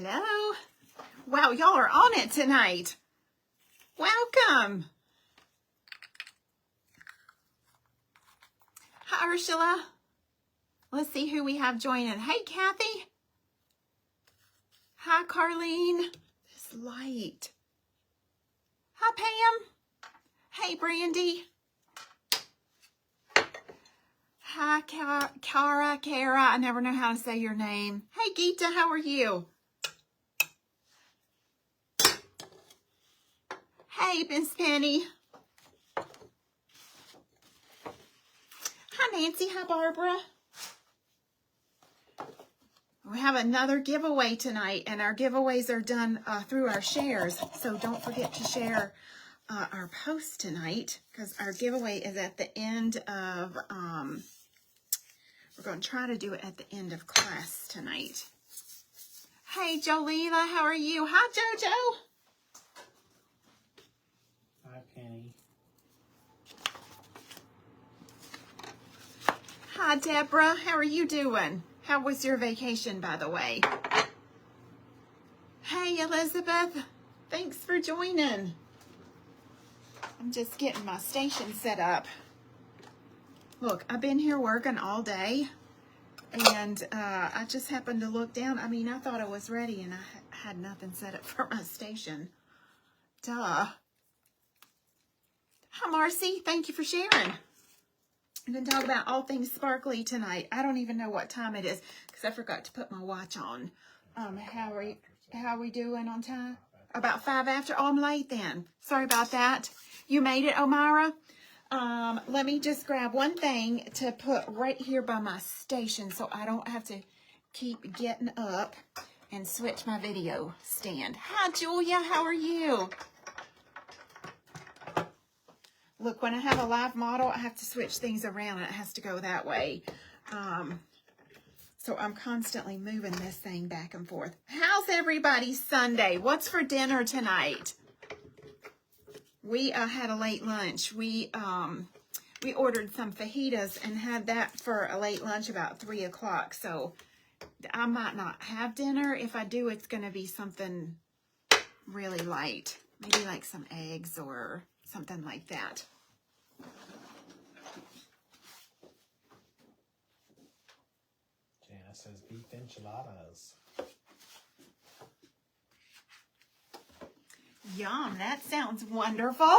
Hello. Wow, y'all are on it tonight. Welcome. Hi, Ursula. Let's see who we have joining. Hey, Kathy. Hi, Carlene. This light. Hi, Pam. Hey, Brandy. Hi, Kara. I never know how to say your name. Hey, Geeta, how are you? Hey, Miss Penny. Hi, Nancy. Hi, Barbara. We have another giveaway tonight, and our giveaways are done through our shares. So don't forget to share our post tonight, because our giveaway is at the end of, we're going to try to do it at the end of class tonight. Hey, Jolila, how are you? Hi, JoJo. Hi, Penny. Hi, Deborah. How are you doing? How was your vacation, by the way? Hey, Elizabeth. Thanks for joining. I'm just getting my station set up. Look, I've been here working all day, and I just happened to look down. I mean, I thought I was ready, and I had nothing set up for my station. Duh. Hi, Marcy. Thank you for sharing. I'm going to talk about all things sparkly tonight. I don't even know what time it is because I forgot to put my watch on. How are we doing on time? About 5 after. Oh, I'm late then. Sorry about that. You made it, Omara. Let me just grab one thing to put right here by my station so I don't have to keep getting up and switch my video stand. Hi, Julia. How are you? Look, when I have a live model, I have to switch things around and it has to go that way. So I'm constantly moving this thing back and forth. How's everybody's Sunday? What's for dinner tonight? We had a late lunch. We ordered some fajitas and had that for a late lunch about 3 o'clock. So I might not have dinner. If I do, it's going to be something really light. Maybe like some eggs or something like that. Jana says beef enchiladas. Yum, that sounds wonderful.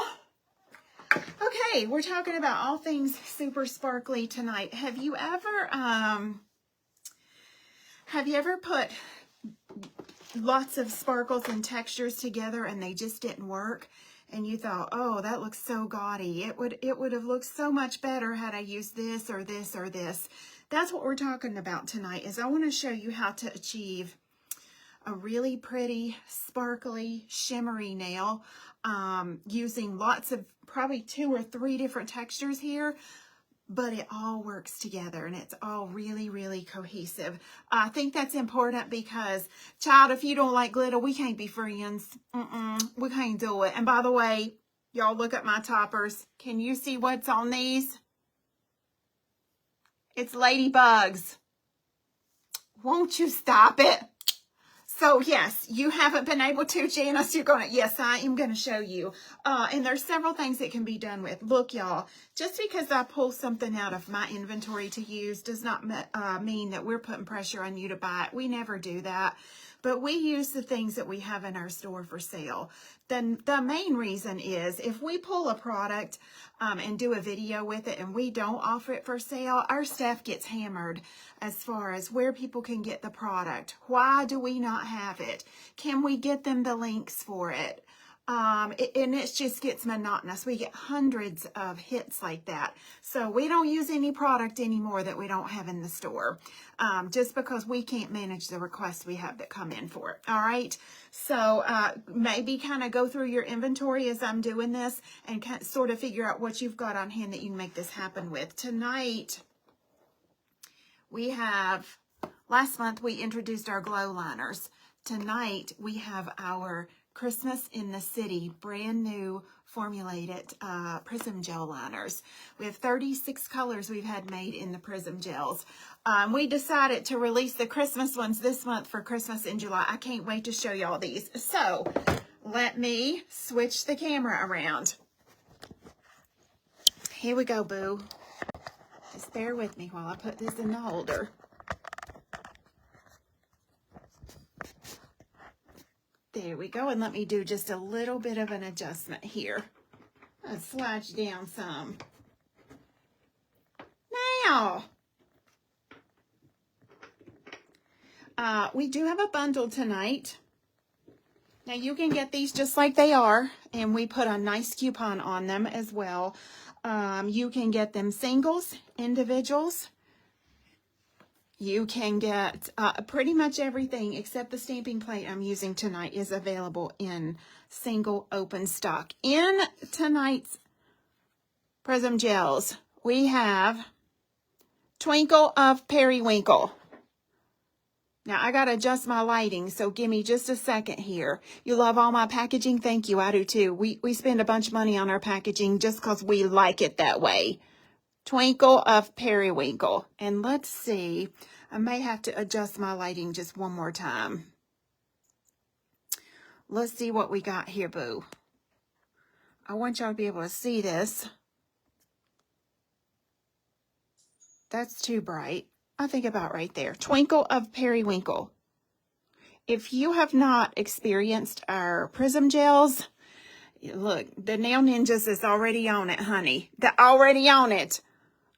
Okay, we're talking about all things super sparkly tonight. Have you ever put lots of sparkles and textures together and they just didn't work? And you thought, oh, that looks so gaudy. It would have looked so much better had I used this or this or this. That's what we're talking about tonight, is I want to show you how to achieve a really pretty, sparkly, shimmery nail using lots of, probably 2 or 3 different textures here, but it all works together and it's all really, really cohesive. I think that's important because, child, if you don't like glitter, we can't be friends. We can't do it. And by the way, y'all look at my toppers. Can you see what's on these? It's ladybugs. Won't you stop it? So yes, you haven't been able to, Janice, yes, I am going to show you. And there's several things that can be done with. Look, y'all, just because I pull something out of my inventory to use does not mean that we're putting pressure on you to buy it. We never do that. But we use the things that we have in our store for sale. Then the main reason is if we pull a product and do a video with it and we don't offer it for sale, our staff gets hammered as far as where people can get the product. Why do we not have it? Can we get them the links for it? And it just gets monotonous. We get hundreds of hits like that. So we don't use any product anymore that we don't have in the store, just because we can't manage the requests we have that come in for it. All right. So maybe kind of go through your inventory as I'm doing this and sort of figure out what you've got on hand that you can make this happen with. Tonight, we have, last month we introduced our glow liners. Tonight we have our Christmas in the City brand new formulated Prism gel liners. We have 36 colors we've had made in the Prism gels. We decided to release the Christmas ones this month for Christmas in July. I can't wait to show y'all these. So let me switch the camera around. Here we go, boo. Just bear with me while I put this in the holder. There we go, and let me do just a little bit of an adjustment here. I'll slide you down some. Now, we do have a bundle tonight. Now, you can get these just like they are, and we put a nice coupon on them as well. You can get them singles, individuals. You can get pretty much everything except the stamping plate I'm using tonight is available in single open stock. In tonight's Prism Gels, we have Twinkle of Periwinkle. Now, I got to adjust my lighting, so give me just a second here. You love all my packaging? Thank you. I do too. We spend a bunch of money on our packaging just because we like it that way. Twinkle of Periwinkle. And let's see. I may have to adjust my lighting just one more time. Let's see what we got here, boo. I want y'all to be able to see this. That's too bright. I think about right there. Twinkle of Periwinkle. If you have not experienced our Prism Gels, look, the Nail Ninjas is already on it, honey. They're already on it.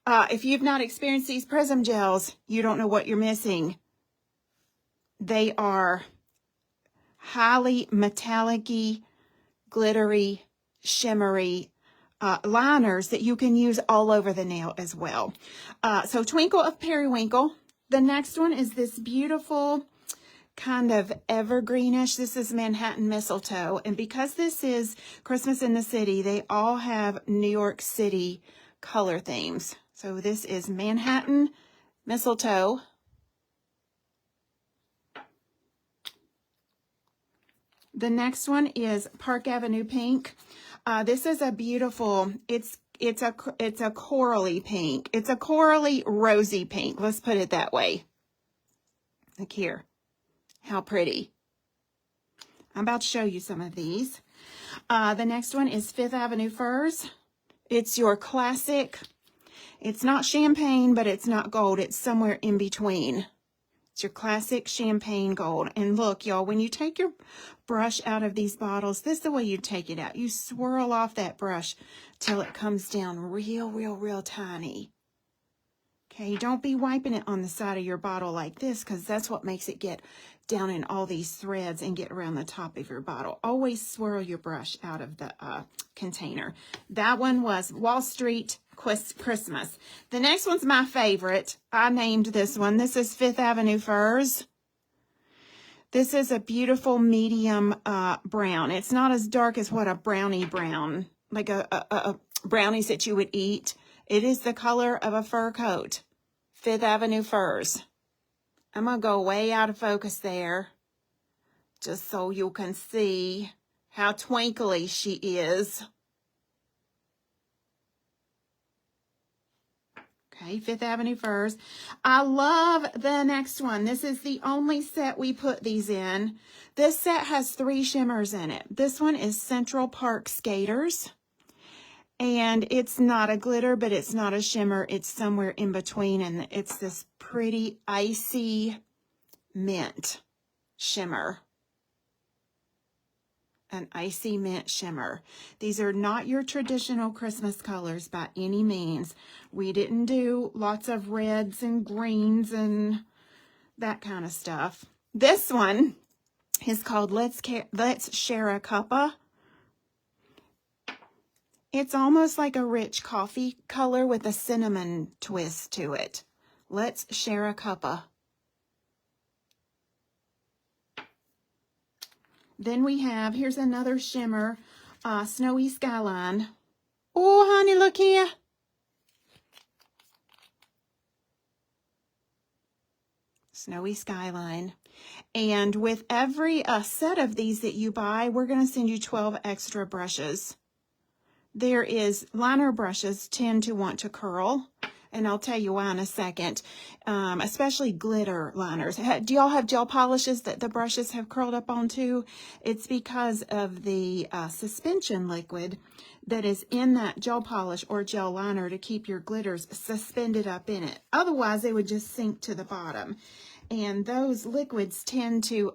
If you've not experienced these Prism Gels, you don't know what you're missing. They are highly metallic-y, glittery, shimmery liners that you can use all over the nail as well. So Twinkle of Periwinkle. The next one is this beautiful kind of evergreenish. This is Manhattan Mistletoe. And because this is Christmas in the City, they all have New York City color themes. So this is Manhattan Mistletoe. The next one is Park Avenue Pink. This is a beautiful, it's a corally pink. It's a corally rosy pink. Let's put it that way. Look here. How pretty. I'm about to show you some of these. The next one is Fifth Avenue Furs. It's your classic. It's not champagne, but it's not gold. It's somewhere in between. It's your classic champagne gold. And look, y'all, when you take your brush out of these bottles, this is the way you take it out. You swirl off that brush till it comes down real tiny. Okay, don't be wiping it on the side of your bottle like this, because that's what makes it get down in all these threads and get around the top of your bottle. Always swirl your brush out of the container. That one was Wall Street Christmas. The next one's my favorite. I named this one. This is Fifth Avenue Furs. This is a beautiful medium brown. It's not as dark as what a brownie brown, like a brownies that you would eat. It is the color of a fur coat. Fifth Avenue Furs. I'm going to go way out of focus there, just so you can see how twinkly she is. Okay, Fifth Avenue Furs. I love the next one. This is the only set we put these in. This set has 3 shimmers in it. This one is Central Park Skaters. And it's not a glitter, but it's not a shimmer. It's somewhere in between. And it's this pretty icy mint shimmer. An icy mint shimmer. These are not your traditional Christmas colors by any means. We didn't do lots of reds and greens and that kind of stuff. This one is called Let's Share a Cuppa. It's almost like a rich coffee color with a cinnamon twist to it. Let's Share a Cuppa. Then we have, here's another shimmer, Snowy Skyline. Oh, honey, look here. Snowy Skyline. And with every set of these that you buy, we're going to send you 12 extra brushes. Liner brushes tend to want to curl, and I'll tell you why in a second, especially glitter liners. Do y'all have gel polishes that the brushes have curled up onto? It's because of the suspension liquid that is in that gel polish or gel liner to keep your glitters suspended up in it. Otherwise, they would just sink to the bottom. And those liquids tend to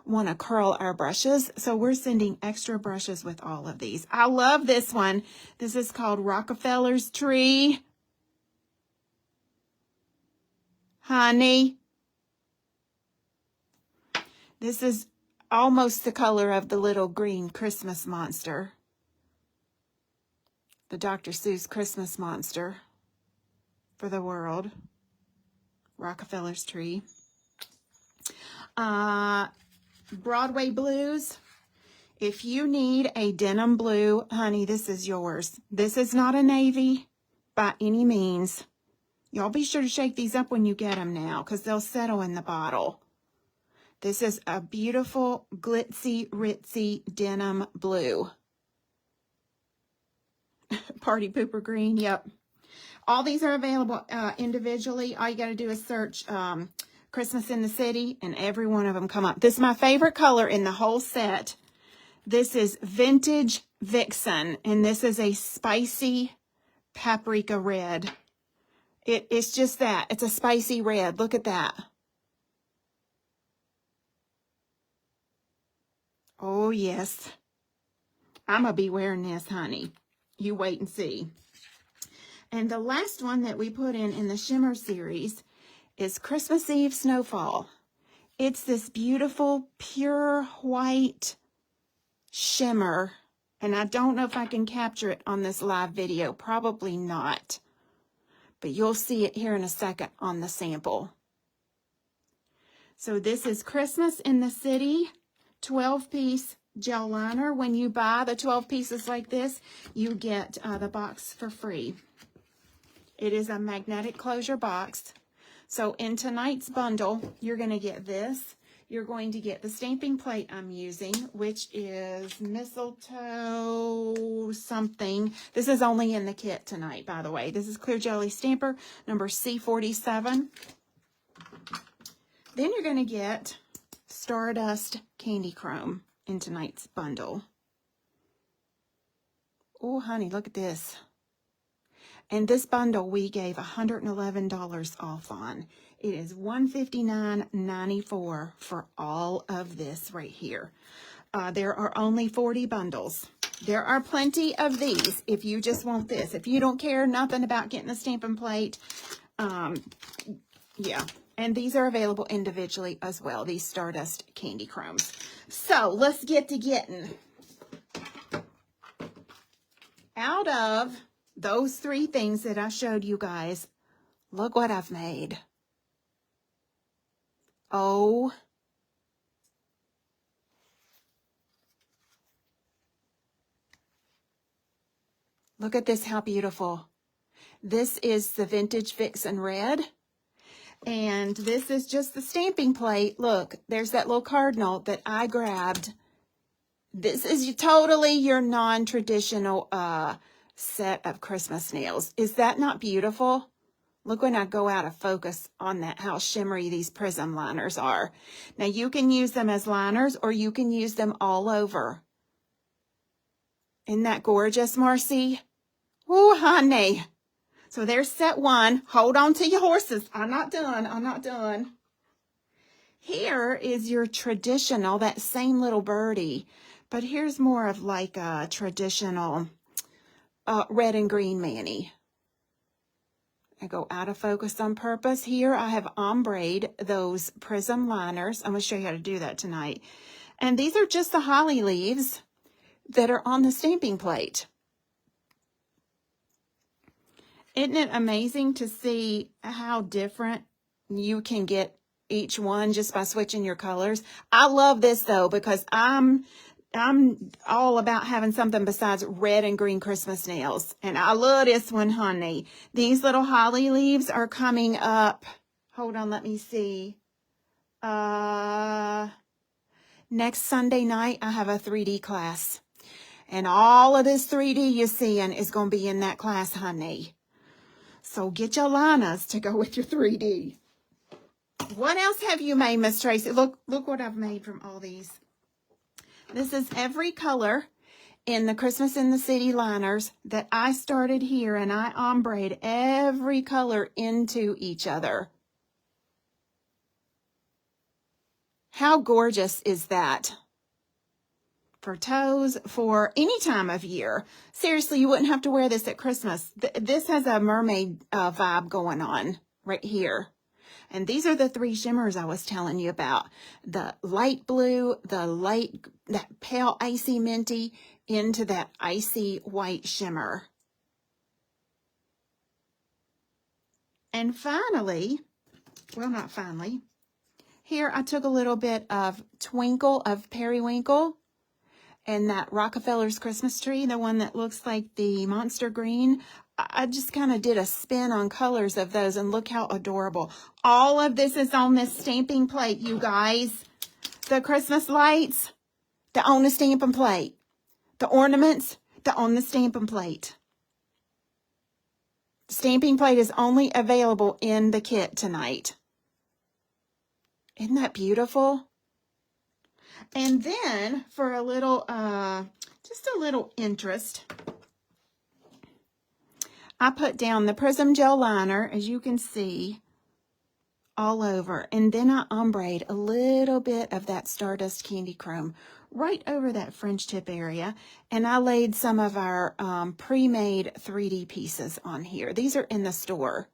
want to curl our brushes. So we're sending extra brushes with all of these. I love this one. This is called Rockefeller's Tree. Honey. This is almost the color of the little green Christmas monster. The Dr. Seuss Christmas monster for the world. Rockefeller's Tree. Broadway Blues. If you need a denim blue, honey, this is yours. This is not a navy by any means. Y'all be sure to shake these up when you get them now, because they'll settle in the bottle. This is a beautiful, glitzy, ritzy denim blue. Party Pooper Green, yep. All these are available individually. All you got to do is search Christmas in the City, and every one of them come up. This is my favorite color in the whole set. This is Vintage Vixen, and this is a spicy paprika red. It's just that. It's a spicy red. Look at that. Oh, yes. I'm going to be wearing this, honey. You wait and see. And the last one that we put in the Shimmer series is Christmas Eve Snowfall. It's this beautiful, pure white shimmer. And I don't know if I can capture it on this live video. Probably not. But you'll see it here in a second on the sample. So this is Christmas in the City 12-piece gel liner. When you buy the 12 pieces like this, you get the box for free. It is a magnetic closure box. So in tonight's bundle, you're going to get this. You're going to get the stamping plate I'm using, which is mistletoe something. This is only in the kit tonight, by the way. This is Clear Jelly Stamper number C47. Then you're going to get Stardust Candy Chrome in tonight's bundle. Oh, honey, look at this. And this bundle we gave $111 off on. It is $159.94 for all of this right here. There are only 40 bundles. There are plenty of these if you just want this. If you don't care nothing about getting a stamping plate, yeah. And these are available individually as well, these Stardust Candy Chromes. So let's get to getting. Out of those three things that I showed you guys, look what I've made. Oh, look at this, how beautiful. This is the Vintage Vixen Red. And this is just the stamping plate. Look, there's that little cardinal that I grabbed. This is totally your non-traditional set of Christmas nails. Is that not beautiful? Look when I go out of focus on that, how shimmery these prism liners are. Now you can use them as liners or you can use them all over. Isn't that gorgeous, Marcy? Ooh, honey. So there's set one. Hold on to your horses. I'm not done. I'm not done. Here is your traditional, that same little birdie. But here's more of like a traditional red and green mani. I go out of focus on purpose. Here I have ombre'd those prism liners. I'm going to show you how to do that tonight. And these are just the holly leaves that are on the stamping plate. Isn't it amazing to see how different you can get each one just by switching your colors? I love this though, because I'm all about having something besides red and green Christmas nails. And I love this one, honey. These little holly leaves are coming up. Hold on, let me see. Next Sunday night, I have a 3D class. And all of this 3D you're seeing is going to be in that class, honey. So get your liners to go with your 3D. What else have you made, Miss Tracy? Look what I've made from all these. This is every color in the Christmas in the City liners that I started here, and I ombre'd every color into each other. How gorgeous is that? For toes, for any time of year. Seriously, you wouldn't have to wear this at Christmas. This has a mermaid vibe going on right here. And these are the 3 shimmers I was telling you about. The light blue, that pale icy minty into that icy white shimmer. And finally, well, not finally, here I took a little bit of Twinkle of Periwinkle and that Rockefeller's Christmas tree, the one that looks like the monster green. I just kind of did a spin on colors of those, and look how adorable. All of this is on this stamping plate, you guys. The Christmas lights, they're on the stamping plate. The ornaments, they're on the stamping plate. The stamping plate is only available in the kit tonight. Isn't that beautiful? And then for a little, just a little interest, I put down the Prism Gel Liner, as you can see, all over. And then I ombre'd a little bit of that Stardust Candy Chrome right over that fringe tip area. And I laid some of our pre-made 3D pieces on here. These are in the store.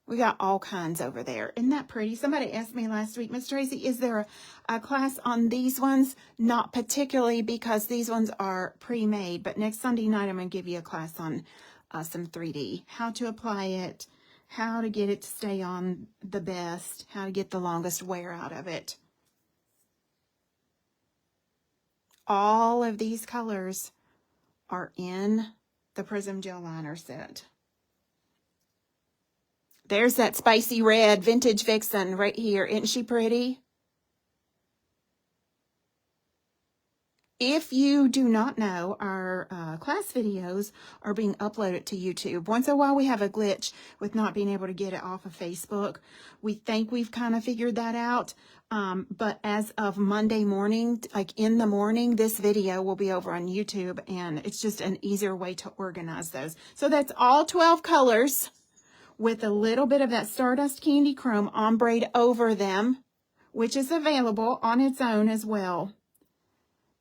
We got all kinds over there. Isn't that pretty? Somebody asked me last week, Miss Tracy, is there a class on these ones? Not particularly, because these ones are pre-made. But next Sunday night, I'm going to give you a class on some 3D. How to apply it, how to get it to stay on the best, how to get the longest wear out of it. All of these colors are in the Prism Gel Liner set. There's that spicy red Vintage Vixen right here. Isn't she pretty? If you do not know, our class videos are being uploaded to YouTube. Once in a while, we have a glitch with not being able to get it off of Facebook. We think we've kind of figured that out. But as of Monday morning, like in the morning, this video will be over on YouTube, and it's just an easier way to organize those. So that's all 12 colors with a little bit of that Stardust Candy Chrome ombre'd over them, which is available on its own as well.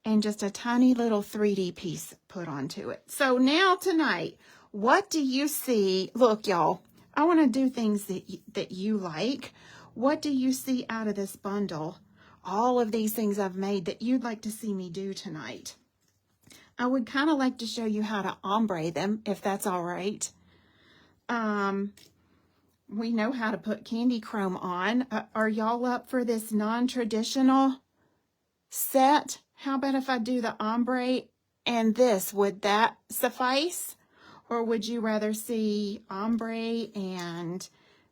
And just a tiny little 3D piece put onto it. So now tonight, what do you see? Look, y'all, I want to do things that you like. What do you see out of this bundle? All of these things I've made that you'd like to see me do tonight. I would kind of like to show you how to ombre them, if that's all right. We know how to put candy chrome on. Are y'all up for this non-traditional set? How about if I do the ombre and this? Would that suffice? Or would you rather see ombre and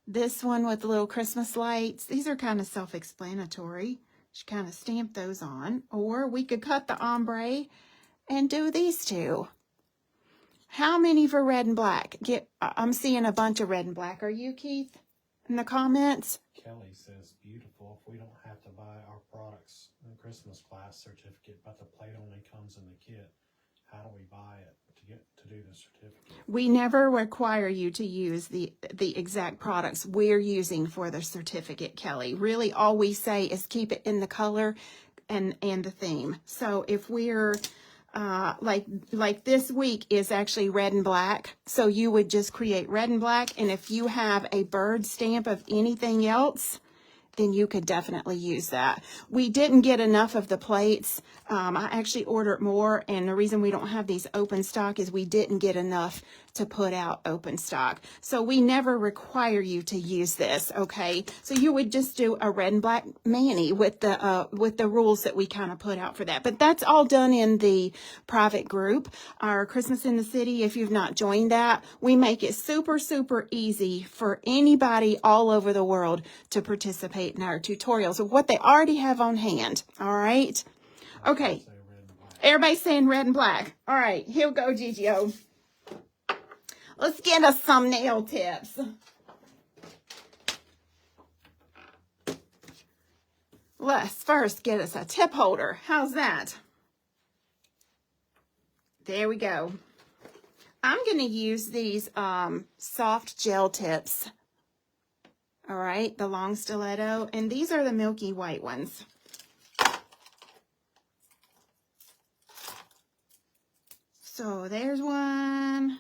this one with the little Christmas lights? These are kind of self-explanatory. Just kind of stamp those on. Or we could cut the ombre and do these two. How many for red and black? I'm seeing a bunch of red and black. Are you, Keith, in the comments? Kelly says, beautiful. If we don't have to buy our products in the Christmas class certificate, but the plate only comes in the kit, how do we buy it to do the certificate? We never require you to use the exact products we're using for the certificate, Kelly. Really, all we say is keep it in the color and the theme. So if we're like this week is actually red and black. So you would just create red and black. And if you have a bird stamp of anything else, then you could definitely use that. We didn't get enough of the plates. I actually ordered more. And the reason we don't have these open stock is we didn't get enough to put out open stock. So we never require you to use this, okay? So you would just do a red and black mani with the rules that we kind of put out for that. But that's all done in the private group, our Christmas in the City. If you've not joined that, we make it super, super easy for anybody all over the world to participate participate in our tutorials of what they already have on hand. All right. Okay. Say red and black. Everybody's saying red and black. All right. Here we go, Gigio. Let's get us some nail tips. Let's first get us a tip holder. How's that? There we go. I'm going to use these soft gel tips. All right, the long stiletto. And these are the milky white ones. So there's one,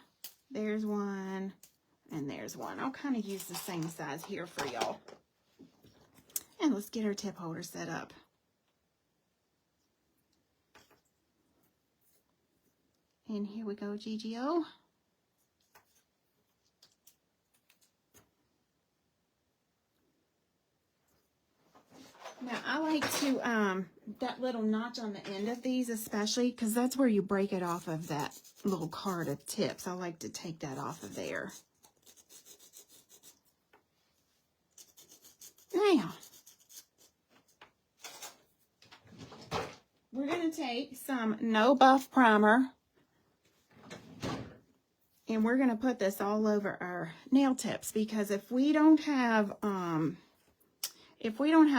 and there's one. I'll kind of use the same size here for y'all. And let's get our tip holder set up. And here we go, Gigio. Now, I like to, that little notch on the end of these especially, because that's where you break it off of that little card of tips. I like to take that off of there. Now, we're going to take some No Buff Primer, and we're going to put this all over our nail tips, because if we don't have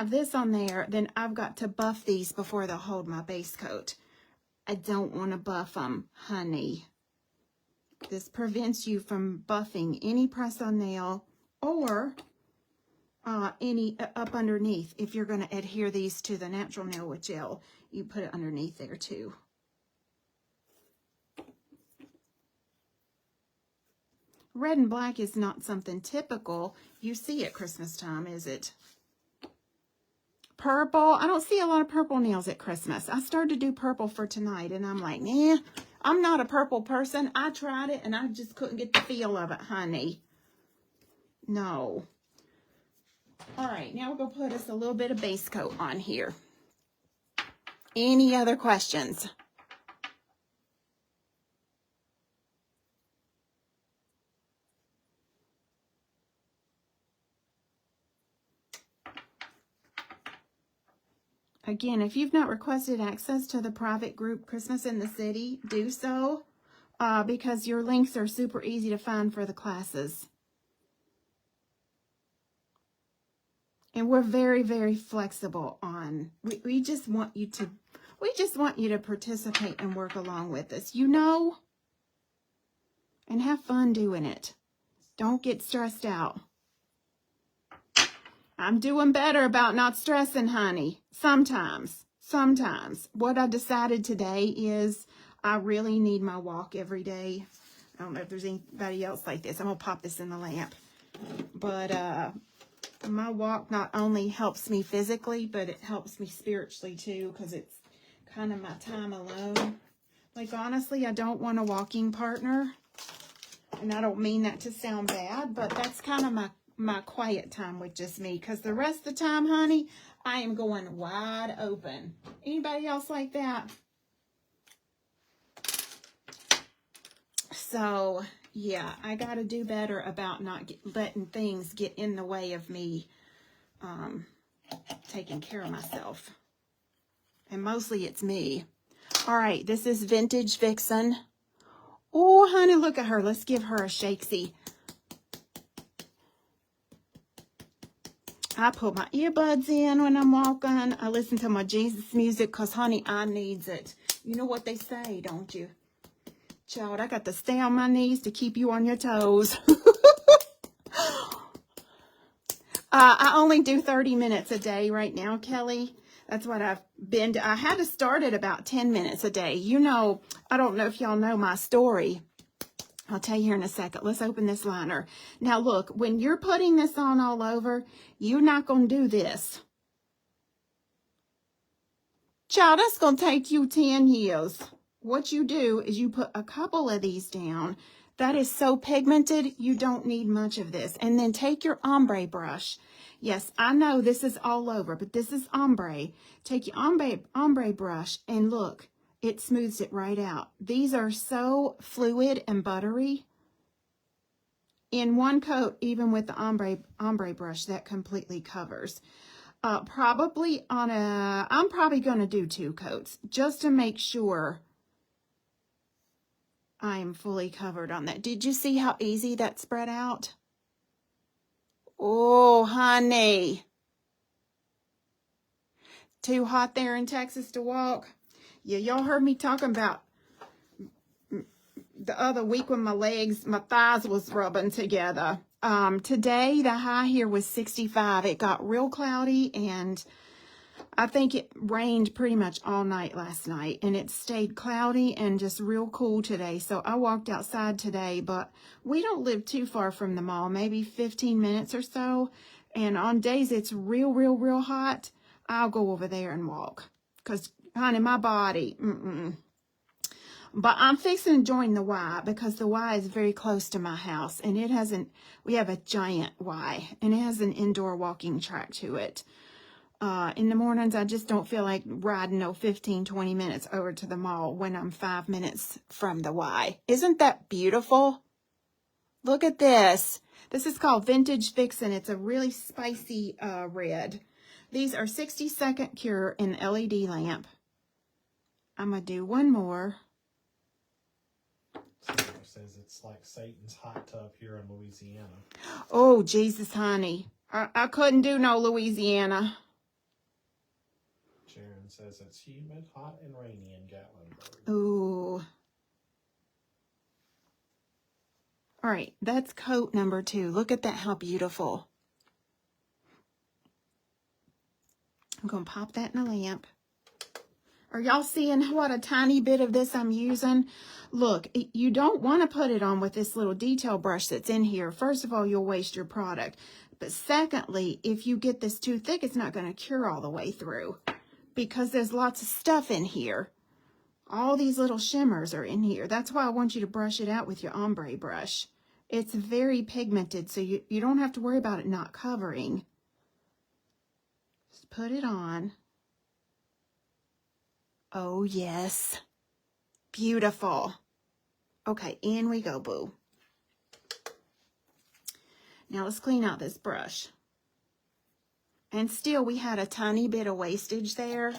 this on there, then I've got to buff these before they'll hold my base coat. I don't want to buff them, honey. This prevents you from buffing any press-on nail or any up underneath. If you're going to adhere these to the natural nail with gel, you put it underneath there too. Red and black is not something typical you see at Christmas time, is it? Purple. I don't see a lot of purple nails at Christmas. I started to do purple for tonight, and I'm like, nah, I'm not a purple person. I tried it, and I just couldn't get the feel of it, honey. No. All right, now we're going to put us a little bit of base coat on here. Any other questions? Again, if you've not requested access to the private group Christmas in the City, do so, because your links are super easy to find for the classes. And we're very, very flexible on, we just want you to participate and work along with us, you know, and have fun doing it. Don't get stressed out. I'm doing better about not stressing, honey. Sometimes. What I decided today is I really need my walk every day. I don't know if there's anybody else like this. I'm going to pop this in the lamp. But my walk not only helps me physically, but it helps me spiritually too, because it's kind of my time alone. Like, honestly, I don't want a walking partner. And I don't mean that to sound bad, but that's kind of my quiet time with just me, because the rest of the time, honey, I am going wide open. Anybody else like that? So yeah, I got to do better about not letting things get in the way of me taking care of myself. And mostly it's me. All right, this is Vintage Vixen. Oh, honey, look at her. Let's give her a shakesy. I put my earbuds in when I'm walking. I listen to my Jesus music because, honey, I needs it. You know what they say, don't you? Child, I got to stay on my knees to keep you on your toes. I only do 30 minutes a day right now, Kelly. That's what I've been I had to start at about 10 minutes a day. You know, I don't know if y'all know my story. I'll tell you here in a second. Let's open this liner. Now, look, when you're putting this on all over, you're not going to do this. Child, that's going to take you 10 years. What you do is you put a couple of these down. That is so pigmented, you don't need much of this. And then take your ombre brush. Yes, I know this is all over, but this is ombre. Take your ombre brush and look, it smooths it right out. These are so fluid and buttery. In one coat, even with the ombre brush, that completely covers. Probably I'm probably going to do 2 coats just to make sure I am fully covered on that. Did you see how easy that spread out? Oh, honey. Too hot there in Texas to walk? Yeah, y'all heard me talking about the other week when my thighs was rubbing together. Today, the high here was 65. It got real cloudy, and I think it rained pretty much all night last night, and it stayed cloudy and just real cool today. So I walked outside today, but we don't live too far from the mall, maybe 15 minutes or so. And on days it's real hot, I'll go over there and walk. Because, honey, my body, But I'm fixing to join the Y because the Y is very close to my house, and we have a giant Y, and it has an indoor walking track to it. In the mornings, I just don't feel like riding 15-20 minutes over to the mall when I'm 5 minutes from the Y. Isn't that beautiful? Look at this. This is called Vintage Vixen. It's a really spicy red. These are 60-second cure in LED lamp. I'm going to do one more. Says it's like Satan's hot tub here in Louisiana. Oh, Jesus, honey. I couldn't do no Louisiana. Sharon says it's humid, hot, and rainy in Gatlinburg. Ooh. All right, that's coat number 2. Look at that, how beautiful. I'm going to pop that in a lamp. Are y'all seeing what a tiny bit of this I'm using? Look, you don't want to put it on with this little detail brush that's in here. First of all, you'll waste your product. But secondly, if you get this too thick, it's not going to cure all the way through because there's lots of stuff in here. All these little shimmers are in here. That's why I want you to brush it out with your ombre brush. It's very pigmented, so you don't have to worry about it not covering. Just put it on. Oh, yes. Beautiful. Okay, in we go, boo. Now let's clean out this brush. And still, we had a tiny bit of wastage there,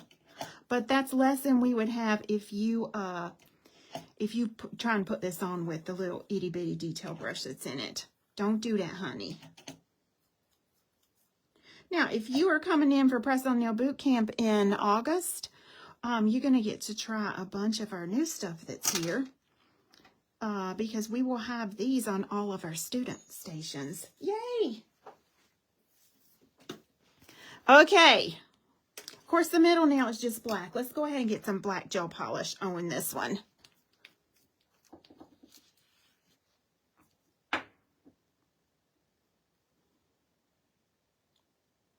but that's less than we would have if you try and put this on with the little itty bitty detail brush that's in it. Don't do that, honey. Now, if you are coming in for Press On Nail Boot Camp in August, you're going to get to try a bunch of our new stuff that's here because we will have these on all of our student stations. Yay! Okay. Of course, the middle nail is just black. Let's go ahead and get some black gel polish on this one.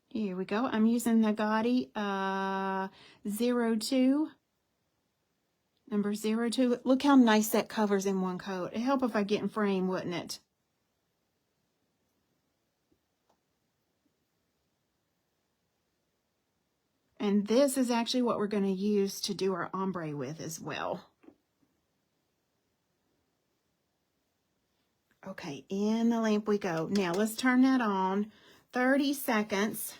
Here we go. I'm using the Gotti 02. Number 02. Look how nice that covers in one coat. It'd help if I get in frame, wouldn't it? And this is actually what we're going to use to do our ombre with as well. Okay, in the lamp we go. Now let's turn that on. 30 seconds.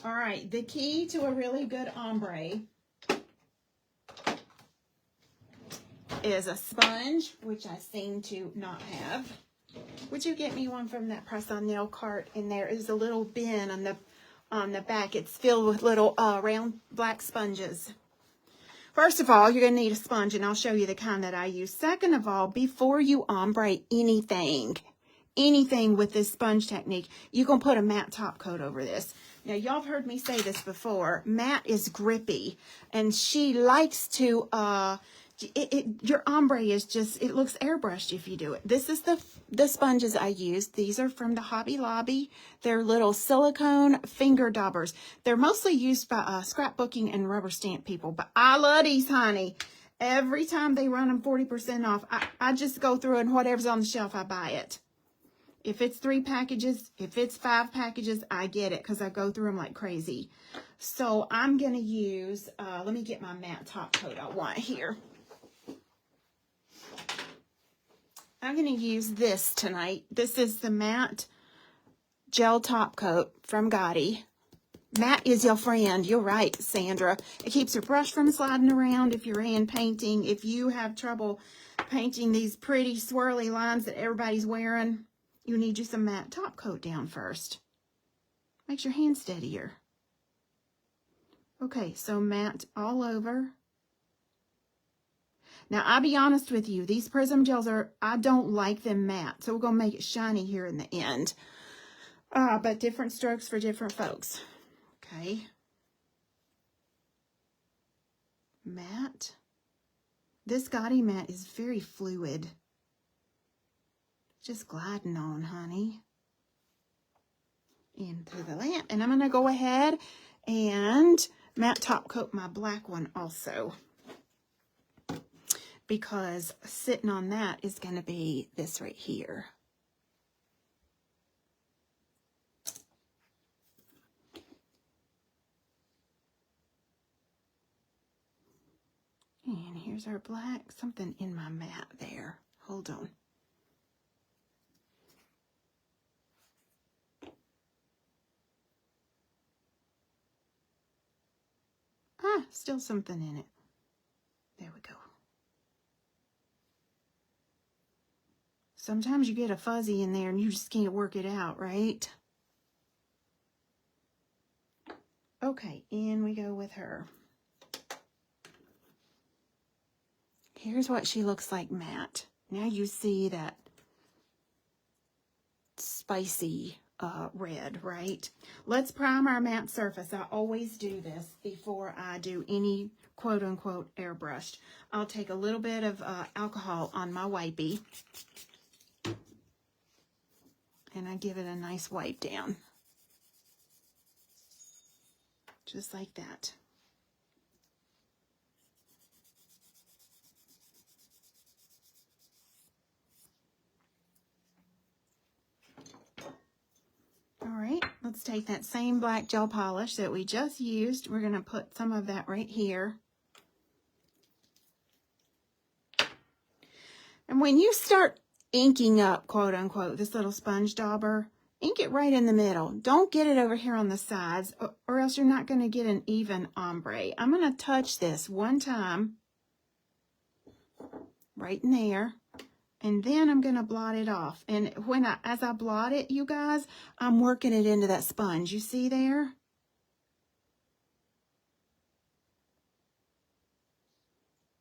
All right, the key to a really good ombre is a sponge, which I seem to not have. Would you get me one from that press-on nail cart? And there is a little bin on the back. It's filled with little round black sponges. First of all, you're going to need a sponge, and I'll show you the kind that I use. Second of all, before you ombre anything with this sponge technique, you're going to put a matte top coat over this. Now, y'all have heard me say this before. Matte is grippy, and she likes to, your ombre is just, it looks airbrushed if you do it. This is the sponges I use. These are from the Hobby Lobby. They're little silicone finger daubers. They're mostly used by scrapbooking and rubber stamp people, but I love these, honey. Every time they run them 40% off, I just go through and whatever's on the shelf, I buy it. If it's 3 packages, if it's 5 packages, I get it because I go through them like crazy. So I'm going to use, let me get my matte top coat I want here. I'm going to use this tonight. This is the matte gel top coat from Gotti. Matte is your friend. You're right, Sandra. It keeps your brush from sliding around if you're hand painting. If you have trouble painting these pretty swirly lines that everybody's wearing, you need you some matte top coat down first. Makes your hand steadier. Okay, so matte all over. Now, I'll be honest with you. These Prism gels I don't like them matte. So we're going to make it shiny here in the end. But different strokes for different folks. Okay. Matte. This Gotti matte is very fluid. Just gliding on, honey. Into the lamp. And I'm going to go ahead and matte top coat my black one also. Because sitting on that is going to be this right here. And here's our black. Something in my mat there. Hold on. Still something in it. There we go. Sometimes you get a fuzzy in there and you just can't work it out, right? Okay, in we go with her. Here's what she looks like matte. Now you see that spicy red, right? Let's prime our matte surface. I always do this before I do any quote-unquote airbrushed. I'll take a little bit of alcohol on my wipey. And I give it a nice wipe down. Just like that. All right, let's take that same black gel polish that we just used. We're going to put some of that right here. And when you start inking up, quote unquote, this little sponge dauber, ink it right in the middle. Don't get it over here on the sides, or else you're not going to get an even ombre. I'm going to touch this one time, right in there, and then I'm going to blot it off. And as I blot it, you guys, I'm working it into that sponge. You see there?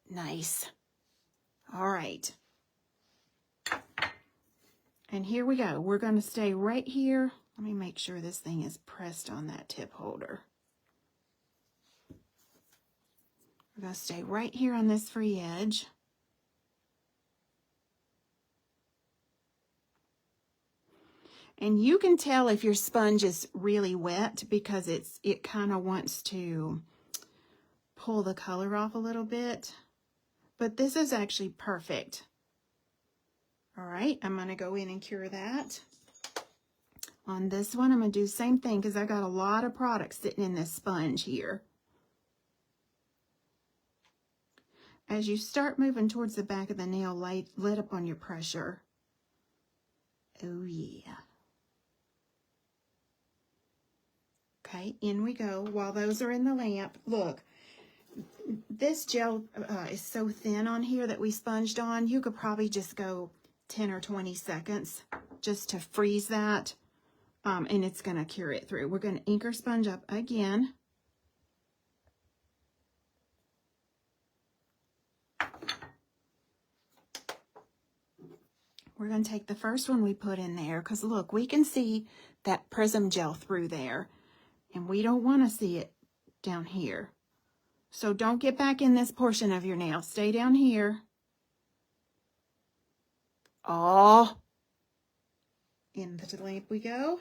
Nice. All right. And here we go. We're going to stay right here. Let me make sure this thing is pressed on that tip holder. We're going to stay right here on this free edge. And you can tell if your sponge is really wet because it kind of wants to pull the color off a little bit. But this is actually perfect. All right, I'm going to go in and cure that. On this one, I'm going to do the same thing because I got a lot of product sitting in this sponge here. As you start moving towards the back of the nail, let up on your pressure. Oh, yeah. Okay, in we go. While those are in the lamp, look, this gel is so thin on here that we sponged on. You could probably just go 10 or 20 seconds just to freeze that, and it's going to cure it through. We're going to ink our sponge up again. We're going to take the first one we put in there because, look, we can see that Prism gel through there, and we don't want to see it down here. So don't get back in this portion of your nail. Stay down here. Oh, into the lamp we go.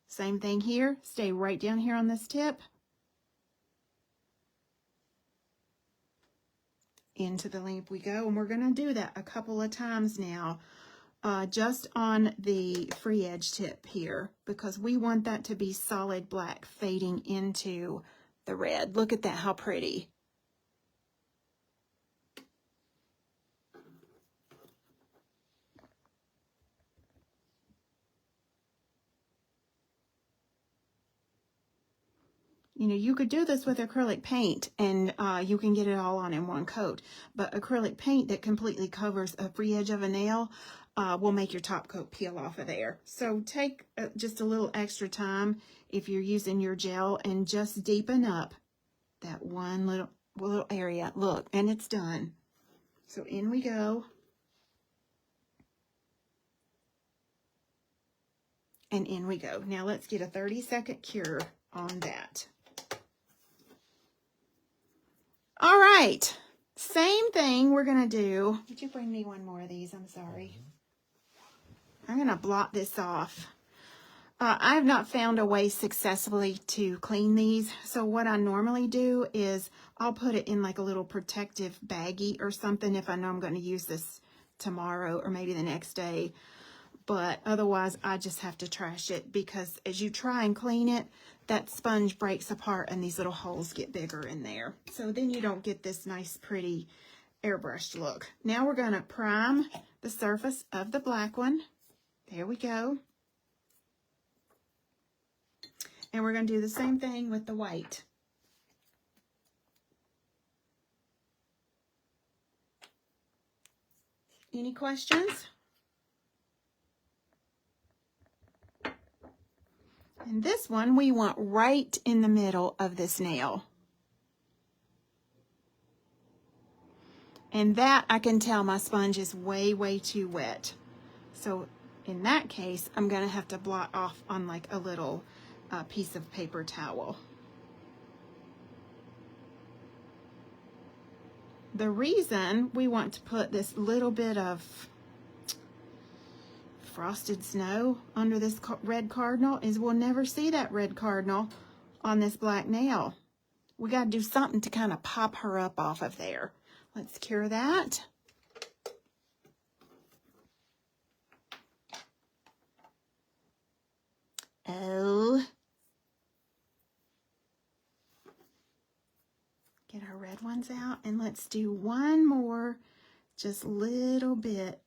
Same thing here. Stay right down here on this tip. Into the lamp we go. And we're going to do that a couple of times now. Just on the free edge tip here. Because we want that to be solid black fading into the red. Look at that. How pretty. You know, you could do this with acrylic paint and you can get it all on in one coat. But acrylic paint that completely covers a free edge of a nail will make your top coat peel off of there. So take just a little extra time if you're using your gel and just deepen up that one little area. Look, and it's done. So in we go. And in we go. Now let's get a 30-second cure on that. All right, same thing we're going to do. Would you bring me one more of these? I'm sorry. I'm going to blot this off. I have not found a way successfully to clean these. So what I normally do is I'll put it in like a little protective baggie or something if I know I'm going to use this tomorrow or maybe the next day. But otherwise, I just have to trash it because as you try and clean it, that sponge breaks apart and these little holes get bigger in there. So then you don't get this nice, pretty airbrushed look. Now we're going to prime the surface of the black one. There we go. And we're going to do the same thing with the white. Any questions? And this one we want right in the middle of this nail. And that I can tell my sponge is way, way too wet. So in that case, I'm going to have to blot off on like a little piece of paper towel. The reason we want to put this little bit of frosted snow under this red cardinal is we'll never see that red cardinal on this black nail. We got to do something to kind of pop her up off of there. Let's cure that. Oh. Get our red ones out and let's do one more, just little bit.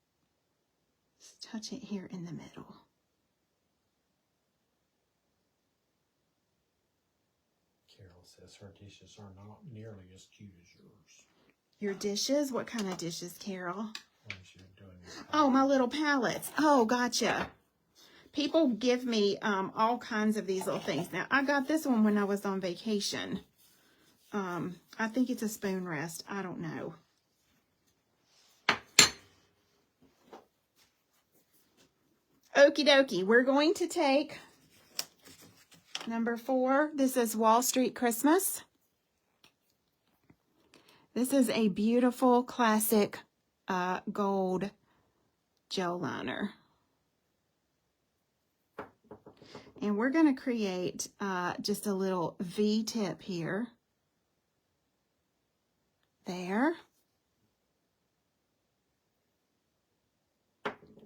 Just touch it here in the middle. Carol says her dishes are not nearly as cute as yours. Your dishes? What kind of dishes, Carol? Ones you're doing. Oh, my little palettes. Oh, gotcha. People give me all kinds of these little things. Now, I got this one when I was on vacation. I think it's a spoon rest. I don't know. Okie dokie. We're going to take number 4. This is Wall Street Christmas. This is a beautiful classic gold gel liner. And we're going to create just a little V tip here. There.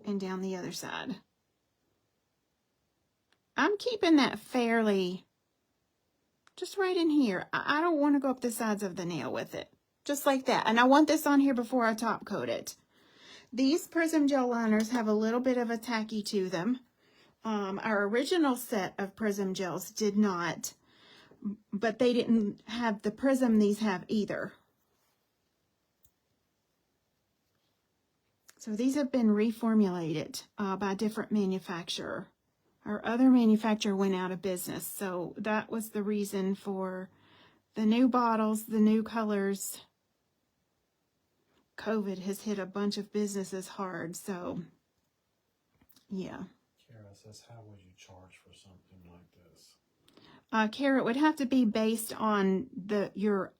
And down the other side. I'm keeping that fairly just right in here. I don't want to go up the sides of the nail with it. Just like that. And I want this on here before I top coat it. These Prism gel liners have a little bit of a tacky to them. Our original set of Prism gels did not, but they didn't have the Prism these have either. So these have been reformulated by a different manufacturer. Our other manufacturer went out of business, so that was the reason for the new bottles, the new colors. COVID has hit a bunch of businesses hard, so yeah. Kara says, how would you charge for something like this? Kara, it would have to be based on your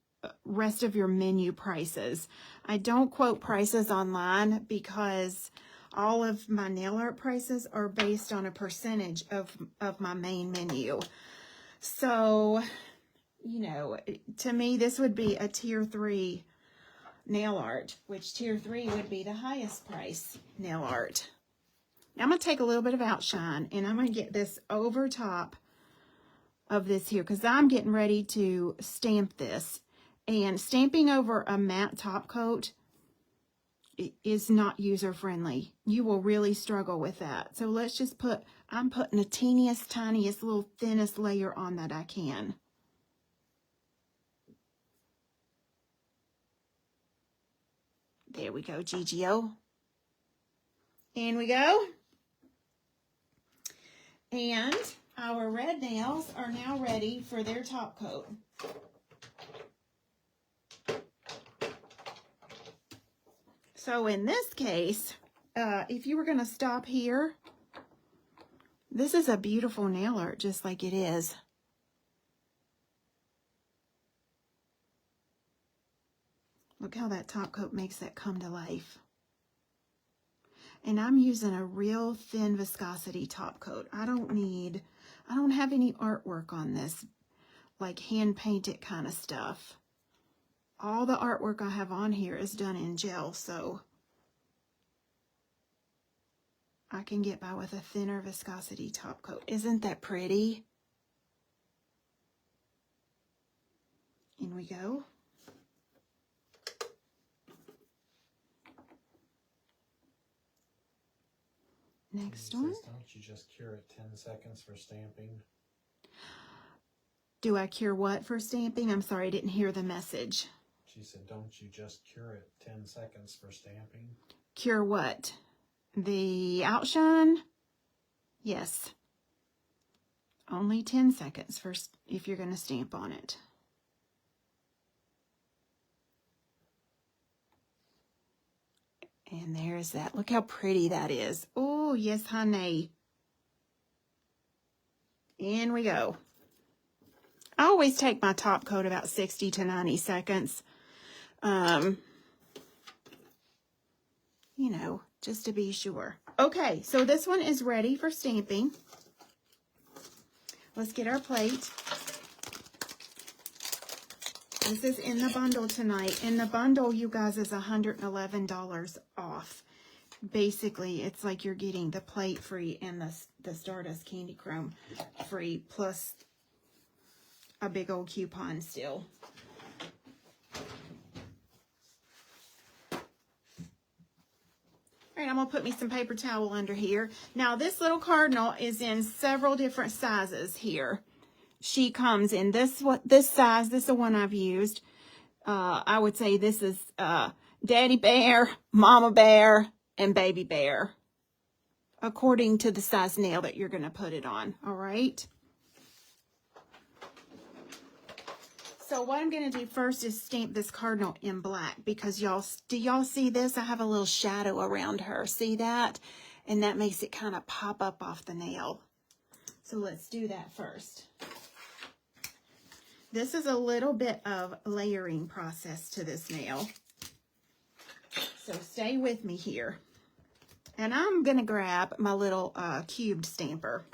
rest of your menu prices. I don't quote prices online because all of my nail art prices are based on a percentage of my main menu. So, you know, to me, this would be a tier 3 nail art, which tier 3 would be the highest price nail art. Now I'm going to take a little bit of Outshine and I'm going to get this over top of this here because I'm getting ready to stamp this. And stamping over a matte top coat is not user-friendly. You will really struggle with that. So let's just I'm putting the teeniest, tiniest, little thinnest layer on that I can. There we go, GGO. In we go. And our red nails are now ready for their top coat. So in this case, if you were going to stop here, this is a beautiful nail art, just like it is. Look how that top coat makes that come to life. And I'm using a real thin viscosity top coat. I don't have any artwork on this, like hand painted kind of stuff. All the artwork I have on here is done in gel, so I can get by with a thinner viscosity top coat. Isn't that pretty? In we go. Next one. Don't you just cure it 10 seconds for stamping? Do I cure what for stamping? I'm sorry, I didn't hear the message. She said, don't you just cure it 10 seconds for stamping? Cure what? The outshine? Yes. Only 10 seconds if you're going to stamp on it. And there's that. Look how pretty that is. Oh, yes, honey. In we go. I always take my top coat about 60 to 90 seconds. You know, just to be sure. Okay, so this one is ready for stamping. Let's get our plate. This is in the bundle tonight. In the bundle, you guys, is $111 off. Basically, it's like you're getting the plate free and the Stardust Candy Chrome free, plus a big old coupon still. All right, I'm going to put me some paper towel under here. Now, this little cardinal is in several different sizes here. She comes in this size. This is the one I've used. I would say this is Daddy Bear, Mama Bear, and Baby Bear, according to the size nail that you're going to put it on. All right. So what I'm going to do first is stamp this cardinal in black, because do y'all see this? I have a little shadow around her. See that? And that makes it kind of pop up off the nail. So let's do that first. This is a little bit of layering process to this nail. So stay with me here. And I'm going to grab my little cubed stamper.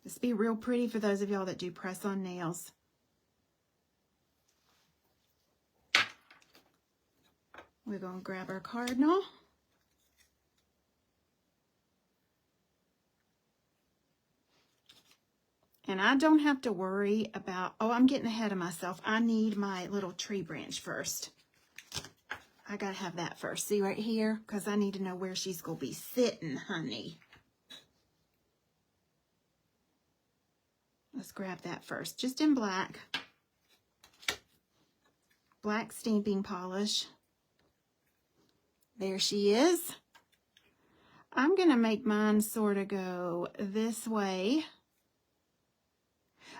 This be real pretty for those of y'all that do press-on nails. We're going to grab our cardinal. And I don't have to worry about, oh, I'm getting ahead of myself. I need my little tree branch first. I got to have that first. See right here? Because I need to know where she's going to be sitting, honey. Let's grab that first, just in black. Black stamping polish. There she is. I'm going to make mine sort of go this way.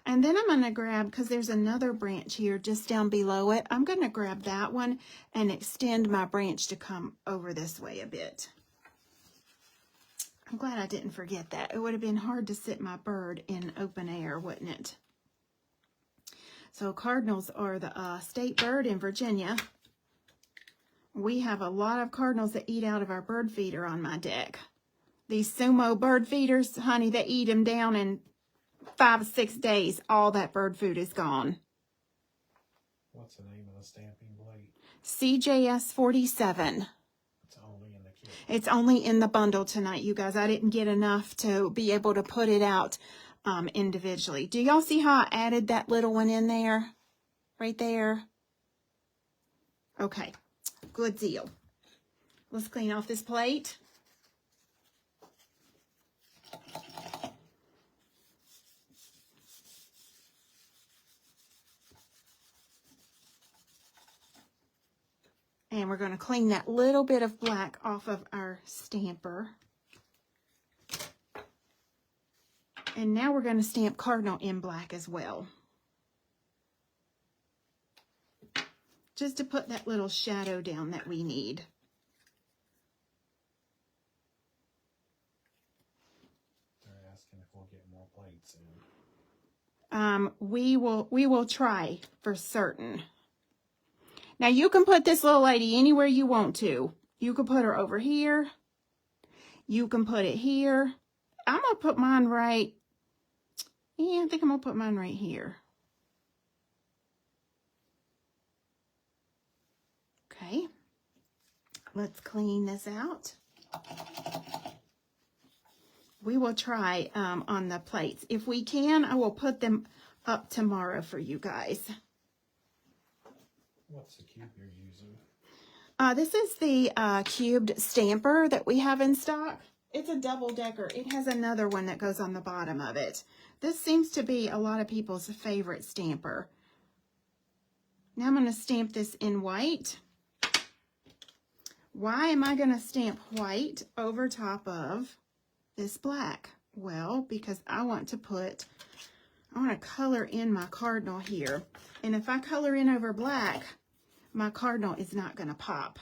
And then I'm going to grab, because there's another branch here just down below it, I'm going to grab that one and extend my branch to come over this way a bit. I'm glad I didn't forget that. It would have been hard to sit my bird in open air, wouldn't it? So cardinals are the state bird in Virginia. We have a lot of cardinals that eat out of our bird feeder on my deck. These Sumo bird feeders, honey, they eat them down in 5 or 6 days. All that bird food is gone. What's the name of the stamping blade? CJS 47. It's only in the bundle tonight, you guys. I didn't get enough to be able to put it out individually. Do y'all see how I added that little one in there? Right there. Okay, good deal. Let's clean off this plate. And we're going to clean that little bit of black off of our stamper. And now we're going to stamp Cardinal in black as well. Just to put that little shadow down that we need. They're asking if we'll get more plates in. We will try for certain. Now you can put this little lady anywhere you want to. You can put her over here. You can put it here. I'm going to put mine right. Yeah, I think I'm going to put mine right here. Okay. Let's clean this out. We will try on the plates. If we can, I will put them up tomorrow for you guys. What's the cube you're using? This is the cubed stamper that we have in stock. It's a double decker. It has another one that goes on the bottom of it. This seems to be a lot of people's favorite stamper. Now I'm going to stamp this in white. Why am I going to stamp white over top of this black? Well, because I want to color in my Cardinal here. And if I color in over black, my Cardinal is not going to pop.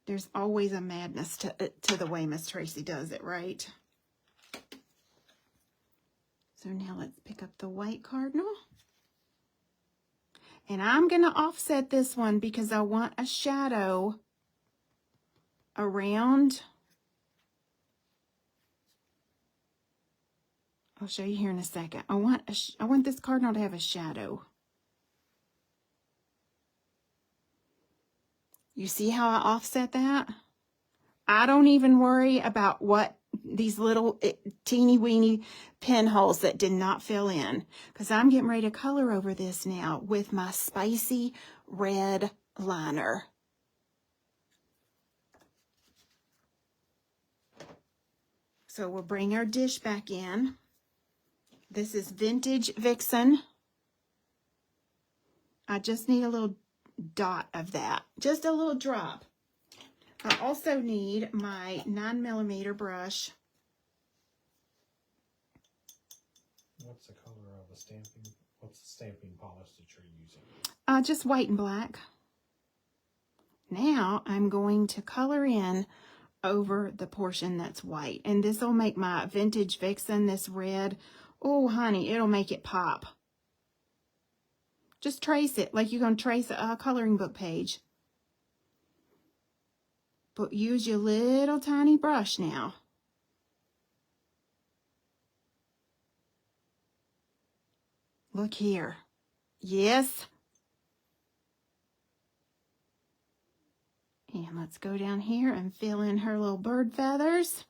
There's always a madness to the way Miss Tracy does it, right? So now let's pick up the white Cardinal. And I'm going to offset this one because I want a shadow around. I'll show you here in a second. I want this Cardinal to have a shadow. You see how I offset that? I don't even worry about what these little teeny weeny pinholes that did not fill in, because I'm getting ready to color over this now with my spicy red liner. So we'll bring our dish back in. This is Vintage Vixen. I just need a little dot of that, just a little drop. I also need my 9mm brush. What's the color of the stamping? What's the stamping polish that you're using? Just white and black. Now I'm going to color in over the portion that's white. And this will make my Vintage Vixen, this red, oh honey, it'll make it pop. Just trace it like you're going to trace a coloring book page. But use your little tiny brush now. Look here. Yes. And let's go down here and fill in her little bird feathers.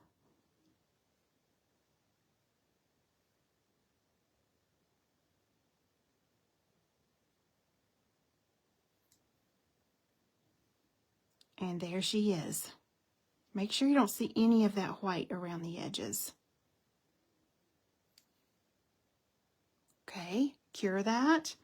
And there she is. Make sure you don't see any of that white around the edges. Okay, cure that.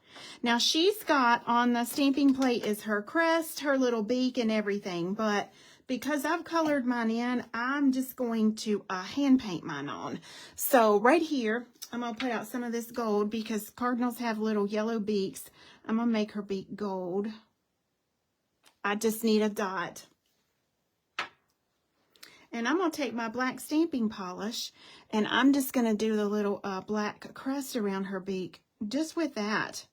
Now she's got on the stamping plate is her crest, her little beak and everything, but because I've colored mine in, I'm just going to hand paint mine on. So right here, I'm going to put out some of this gold because Cardinals have little yellow beaks. I'm going to make her beak gold. I just need a dot. And I'm going to take my black stamping polish and I'm just going to do the little black crest around her beak just with that.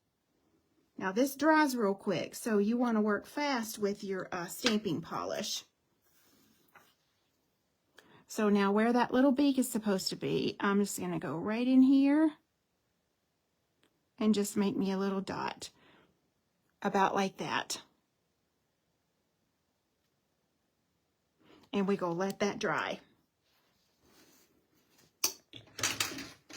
Now this dries real quick, so you want to work fast with your stamping polish. So now where that little beak is supposed to be, I'm just going to go right in here and just make me a little dot about like that. And we go let that dry.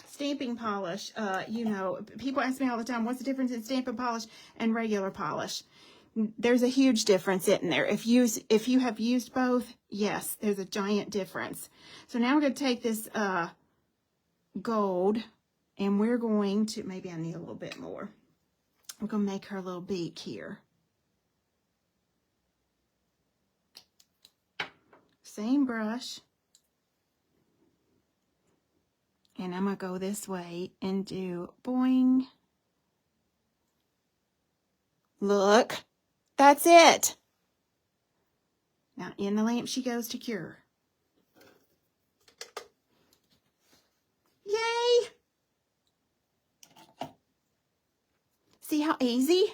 Stamping polish, you know, people ask me all the time, what's the difference in stamping polish and regular polish? There's a huge difference in there. If you have used both, yes, there's a giant difference. So now we're going to take this gold and we're going to, maybe I need a little bit more. We're going to make her a little beak here. same brush. And I'm going to go this way and do boing. Look, that's it. Now in the lamp she goes to cure. Yay! See how easy?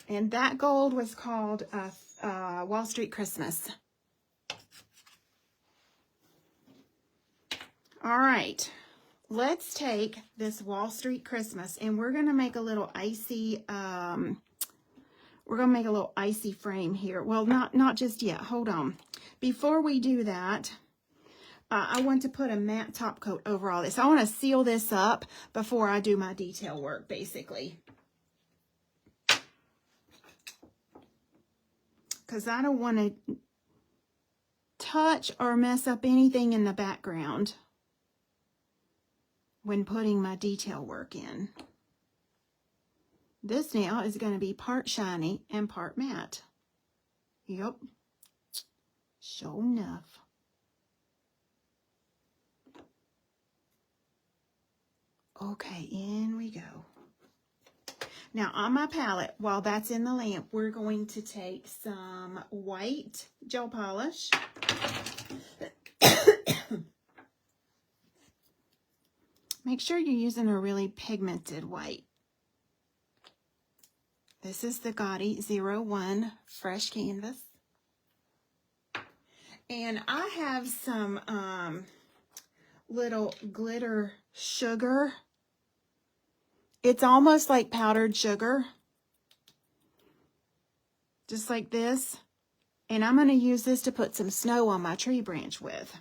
And that gold was called Wall Street Christmas. All right, let's take this Wall Street Christmas and we're going to make a little icy, frame here. Well, not just yet. Hold on. Before we do that, I want to put a matte top coat over all this. I want to seal this up before I do my detail work, basically. Because I don't want to touch or mess up anything in the background when putting my detail work in. This now is going to be part shiny and part matte. Yep. Sure enough. Okay, in we go. Now on my palette, while that's in the lamp, we're going to take some white gel polish. Make sure you're using a really pigmented white. This is the Gotti 01 Fresh Canvas. And I have some little glitter sugar. It's almost like powdered sugar. Just like this. And I'm going to use this to put some snow on my tree branch with.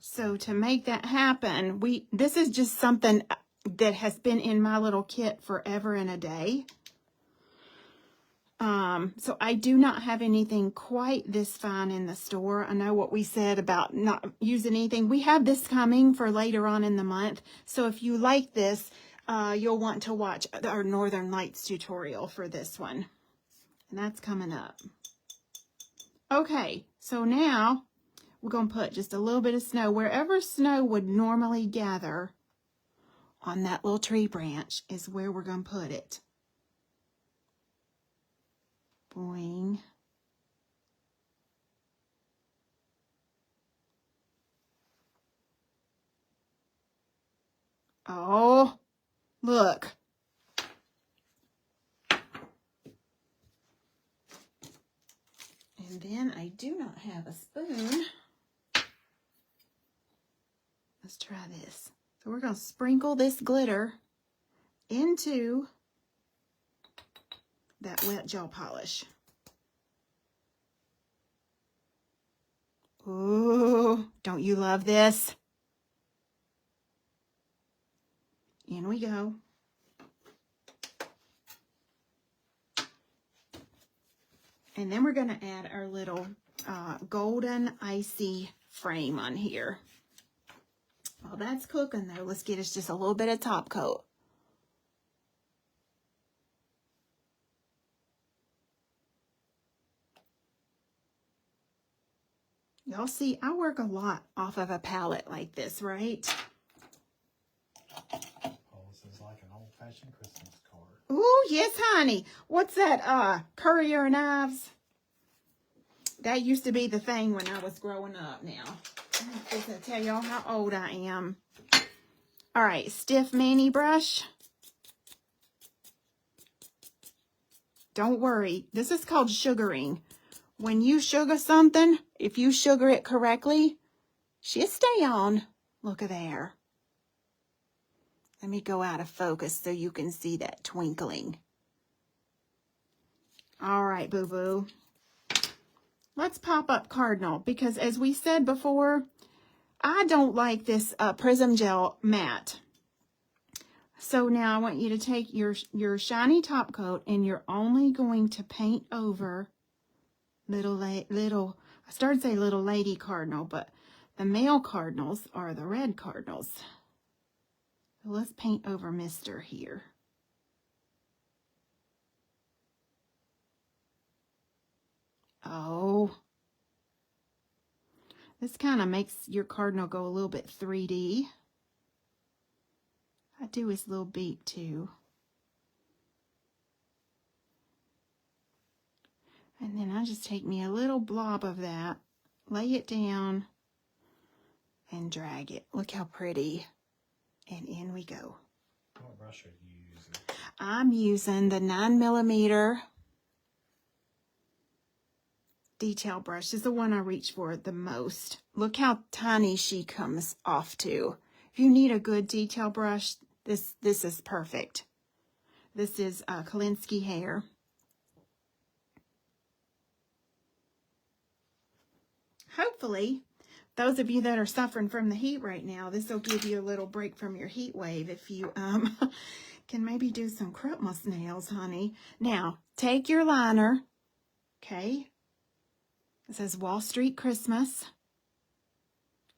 So to make that happen, this is just something that has been in my little kit forever and a day. So I do not have anything quite this fine in the store. I know what we said about not using anything. We have this coming for later on in the month. So if you like this, you'll want to watch our Northern Lights tutorial for this one. And that's coming up. Okay, so now we're going to put just a little bit of snow. Wherever snow would normally gather on that little tree branch is where we're going to put it. Boing. Oh, look. And then I do not have a spoon. Let's try this. So we're going to sprinkle this glitter into that wet gel polish. Ooh, don't you love this? In we go. And then we're going to add our little golden icy frame on here. While that's cooking though, let's get us just a little bit of top coat. Y'all see, I work a lot off of a palette like this, right? Oh, this is like an old-fashioned Christmas card. Ooh, yes, honey. What's that, courier knives? That used to be the thing when I was growing up now. I'm just going to tell y'all how old I am. All right, stiff mani brush. Don't worry. This is called sugaring. When you sugar something, if you sugar it correctly, she'll stay on. Look at there. Let me go out of focus so you can see that twinkling. All right, boo-boo. Let's pop up Cardinal because as we said before, I don't like this Prism Gel matte. So now I want you to take your shiny top coat and you're only going to paint over little, I started to say little lady cardinal, but the male cardinals are the red cardinals. So let's paint over Mr. here. Oh, this kind of makes your cardinal go a little bit 3D. I do his little beak too. And then I just take me a little blob of that, lay it down, and drag it. Look how pretty. And in we go. What brush are you using? I'm using the 9mm detail brush. This is the one I reach for the most. Look how tiny she comes off to. If you need a good detail brush, this is perfect. This is Kolinsky hair. Hopefully, those of you that are suffering from the heat right now, this will give you a little break from your heat wave if you can maybe do some Christmas nails, honey. Now, take your liner, okay? It says Wall Street Christmas,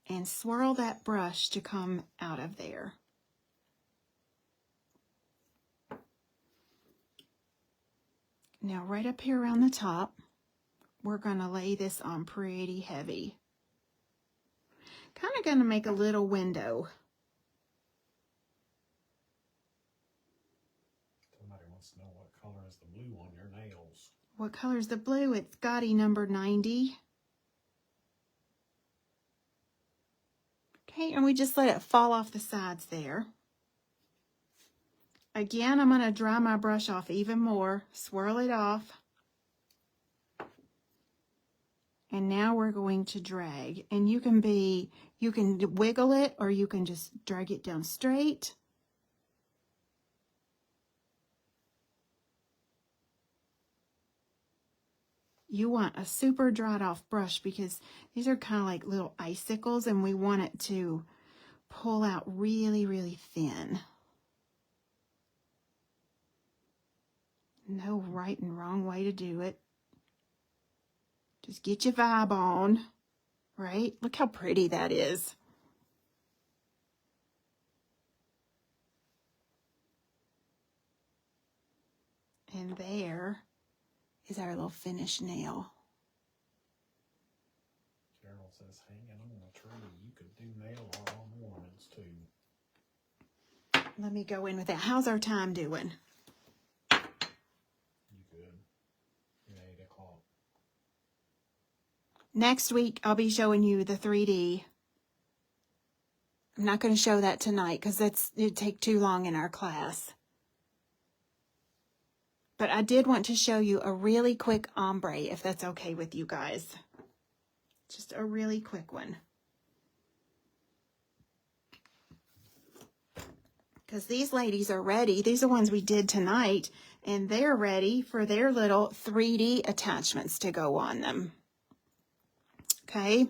and swirl that brush to come out of there. Now, right up here around the top, we're going to lay this on pretty heavy. Kind of going to make a little window. Somebody wants to know what color is the blue on your nails. What color is the blue? It's Gotti number 90. Okay, and we just let it fall off the sides there. Again, I'm going to dry my brush off even more. Swirl it off. And now we're going to drag. And you can wiggle it, or you can just drag it down straight. You want a super dried off brush because these are kind of like little icicles, and we want it to pull out really, really thin. No right and wrong way to do it. Just get your vibe on, right? Look how pretty that is. And there is our little finished nail. Carol says, hanging on a tree. You could do nail art on ornaments too. Let me go in with that. How's our time doing? You could. You're 8 o'clock. Next week, I'll be showing you the 3D. I'm not going to show that tonight because it'd take too long in our class. But I did want to show you a really quick ombre, if that's okay with you guys. Just a really quick one. Because these ladies are ready. These are ones we did tonight. And they're ready for their little 3D attachments to go on them. Okay?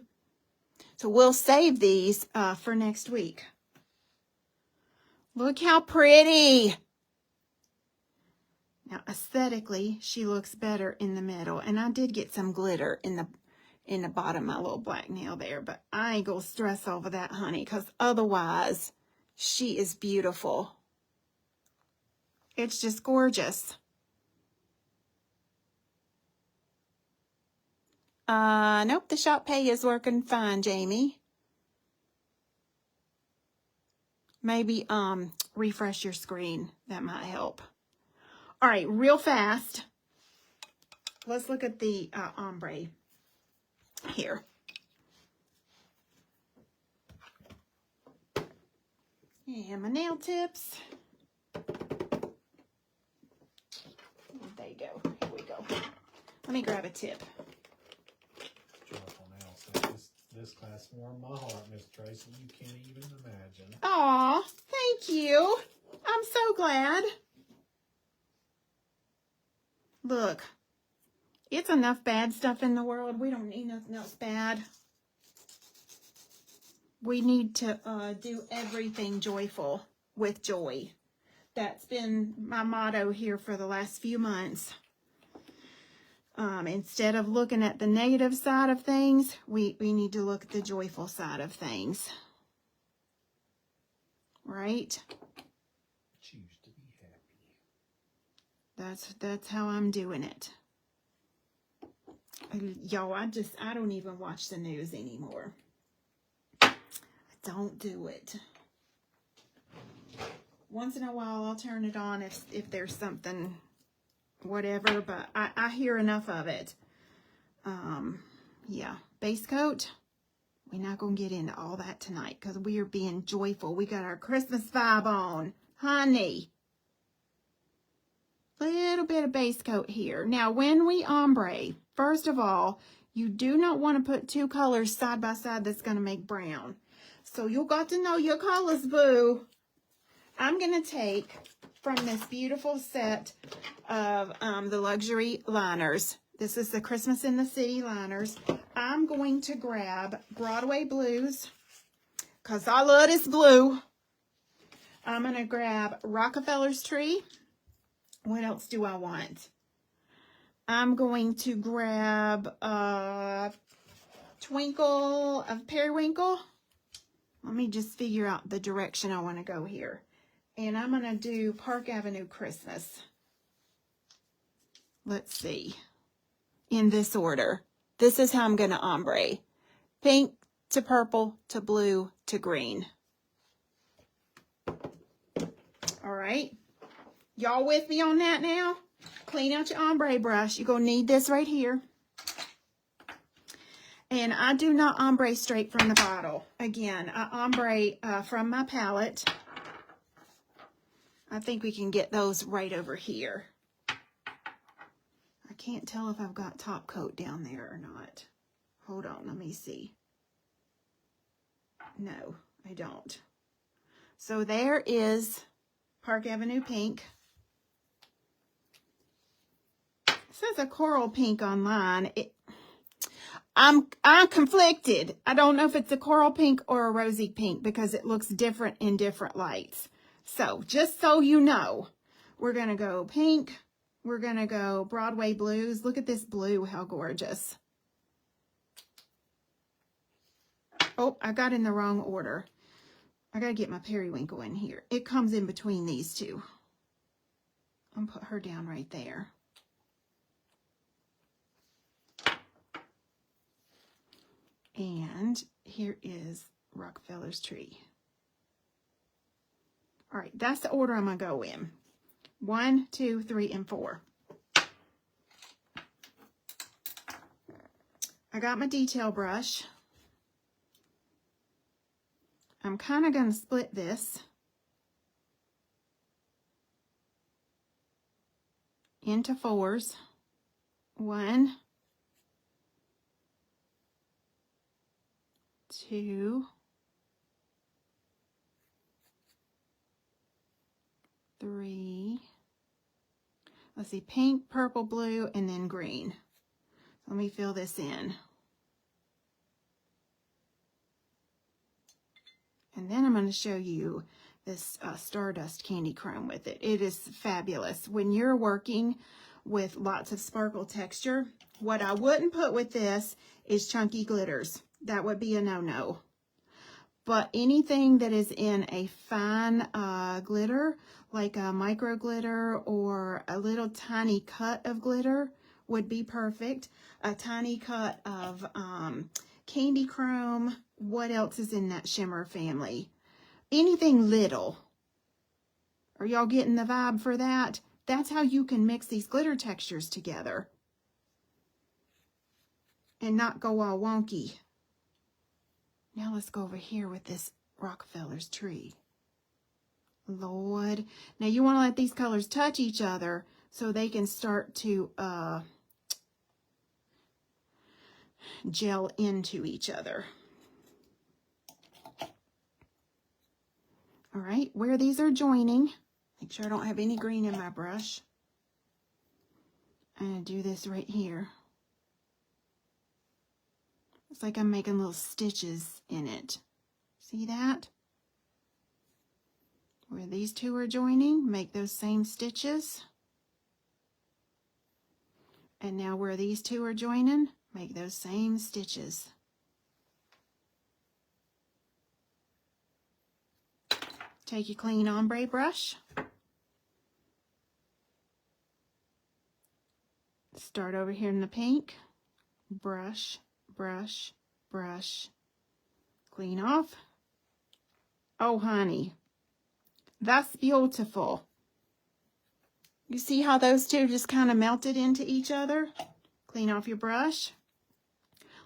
So we'll save these for next week. Look how pretty! Now, aesthetically, she looks better in the middle. And I did get some glitter in the bottom of my little black nail there. But I ain't gonna stress over that, honey, because otherwise, she is beautiful. It's just gorgeous. Nope, the Shop Pay is working fine, Jamie. Maybe, refresh your screen. That might help. All right, real fast. Let's look at the ombre here. And my nail tips. There you go. Here we go. Let me grab a tip. Joyful Nail says, this class warmed my heart, Miss Tracy. You can't even imagine. Aw, thank you. I'm so glad. Look, it's enough bad stuff in the world. We don't need nothing else bad. We need to do everything joyful with joy. That's been my motto here for the last few months. Instead of looking at the negative side of things, we need to look at the joyful side of things. Right? Choose to be happy. That's how I'm doing it. Y'all, I don't even watch the news anymore. I don't do it. Once in a while, I'll turn it on if there's something, whatever, but I hear enough of it. Yeah, base coat. We're not going to get into all that tonight because we are being joyful. We got our Christmas vibe on. Honey. Little bit of base coat here. Now, when we ombre, first of all, you do not want to put two colors side by side that's going to make brown. So you got to know your colors, boo. I'm going to take from this beautiful set of the luxury liners. This is the Christmas in the City liners. I'm going to grab Broadway Blues because I love this blue. I'm going to grab Rockefeller's Tree. What else do I want? I'm going to grab Twinkle of Periwinkle. Let me just figure out the direction I want to go here. And I'm going to do Park Avenue Christmas. Let's see. In this order. This is how I'm going to ombre. Pink to purple to blue to green. All right. Y'all with me on that now? Clean out your ombre brush. You're going to need this right here. And I do not ombre straight from the bottle. Again, I ombre from my palette. I think we can get those right over here. I can't tell if I've got top coat down there or not. Hold on, let me see. No, I don't. So there is Park Avenue Pink. It says a coral pink online. I'm conflicted. I don't know if it's a coral pink or a rosy pink because it looks different in different lights. So just so you know, we're going to go pink. We're going to go Broadway Blues. Look at this blue, how gorgeous. Oh, I got in the wrong order. I got to get my periwinkle in here. It comes in between these two. I'm going to put her down right there. And here is Rockefeller's Tree. All right, that's the order I'm going to go in. 1, 2, 3, and 4. I got my detail brush. I'm kind of going to split this into 4s. 1, 2, 3. Let's see, pink, purple, blue, and then green. Let me fill this in. And then I'm going to show you this Stardust Candy Chrome with it. It is fabulous. When you're working with lots of sparkle texture, what I wouldn't put with this is chunky glitters. That would be a no-no. But anything that is in a fine glitter, like a micro glitter or a little tiny cut of glitter would be perfect. A tiny cut of candy chrome. What else is in that shimmer family? Anything little. Are y'all getting the vibe for that? That's how you can mix these glitter textures together and not go all wonky. Now let's go over here with this Rockefeller's Tree. Lord. Now you want to let these colors touch each other so they can start to gel into each other. All right, where these are joining, make sure I don't have any green in my brush. I'm going to do this right here. It's like I'm making little stitches in it. See that? Where these two are joining, make those same stitches. And now where these two are joining, make those same stitches. Take your clean ombre brush. Start over here in the pink. Brush, brush, brush. Clean off. Oh, honey, that's beautiful. You see how those two just kind of melted into each other? Clean off your brush.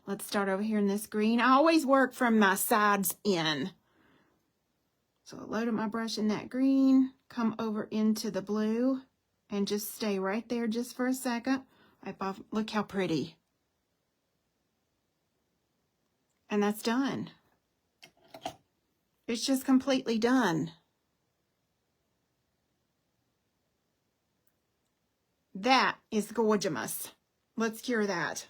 Let's start over here in this green. I always work from my sides in. So I loaded my brush in that green, come over into the blue, and just stay right there just for a second. Wipe off. Look how pretty. And that's done. It's just completely done. That is gorgeous. Let's cure that.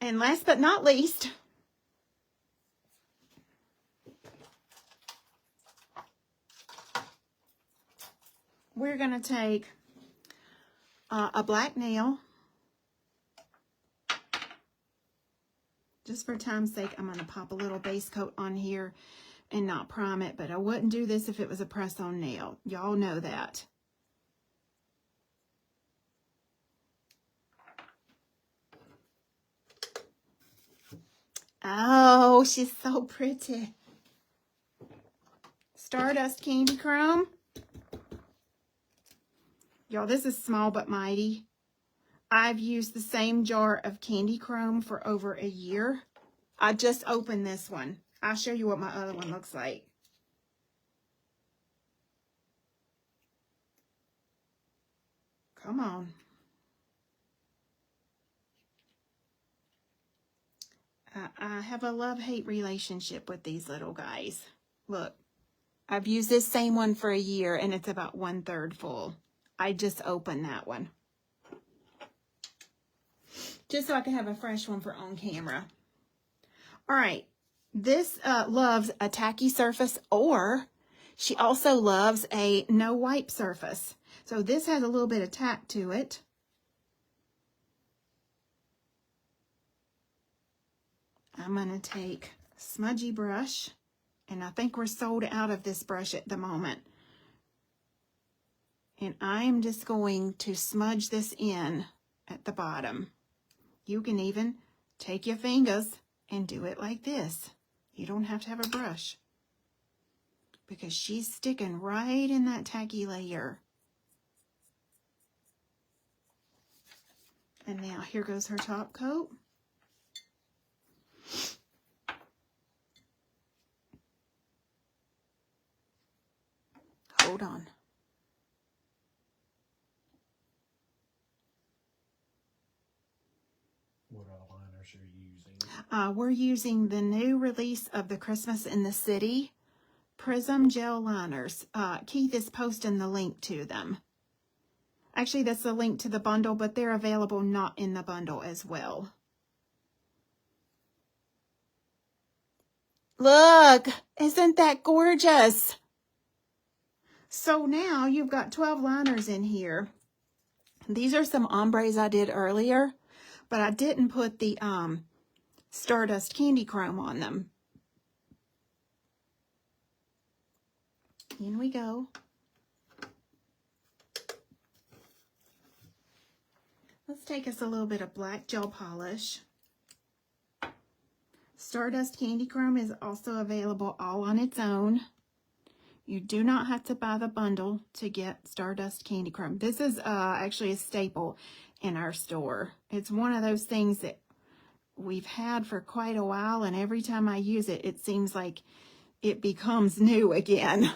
And last but not least, we're going to take a black nail. Just for time's sake, I'm going to pop a little base coat on here and not prime it, but I wouldn't do this if it was a press-on nail. Y'all know that. Oh, she's so pretty. Stardust Candy Chrome. Y'all, this is small but mighty. I've used the same jar of Candy Chrome for over a year. I just opened this one. I'll show you what my other one looks like. Come on. I have a love-hate relationship with these little guys. Look, I've used this same one for a year and it's about 1/3 full. I just opened that one. Just so I can have a fresh one for on camera. All right. This loves a tacky surface, or she also loves a no wipe surface. So this has a little bit of tack to it. I'm going to take smudgy brush, and I think we're sold out of this brush at the moment. And I'm just going to smudge this in at the bottom. You can even take your fingers and do it like this. You don't have to have a brush, because she's sticking right in that tacky layer. And now here goes her top coat. Hold on. What eyeliners are you using? We're using the new release of the Christmas in the City Prism Gel Liners. Keith is posting the link to them. Actually, that's the link to the bundle, but they're available not in the bundle as well. Look, isn't that gorgeous? So now you've got 12 liners in here. These are some ombres I did earlier, but I didn't put the Stardust Candy Chrome on them. In we go. Let's take us a little bit of black gel polish. Stardust Candy Chrome is also available all on its own. You do not have to buy the bundle to get Stardust Candy Chrome. This is actually a staple in our store. It's one of those things that we've had for quite a while, and every time I use it, it seems like it becomes new again.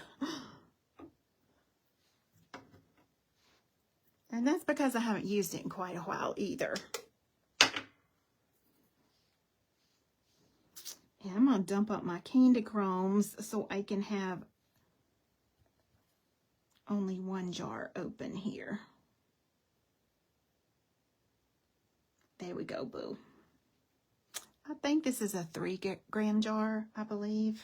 And that's because I haven't used it in quite a while either. And I'm going to dump up my Candy Chromes so I can have only one jar open here. There we go, boo. I think this is a 3-gram jar, I believe.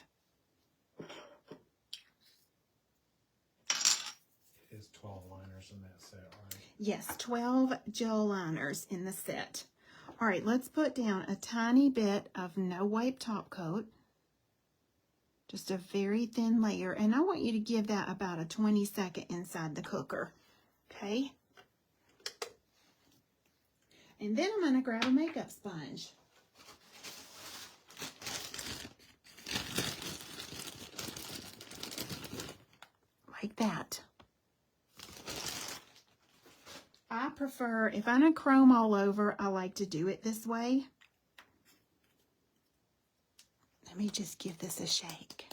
Yes, 12 gel liners in the set. All right, let's put down a tiny bit of no wipe top coat. Just a very thin layer. And I want you to give that about a 20-second inside the cooker. Okay? And then I'm going to grab a makeup sponge. Like that. I prefer, if I'm going to chrome all over, I like to do it this way. Let me just give this a shake.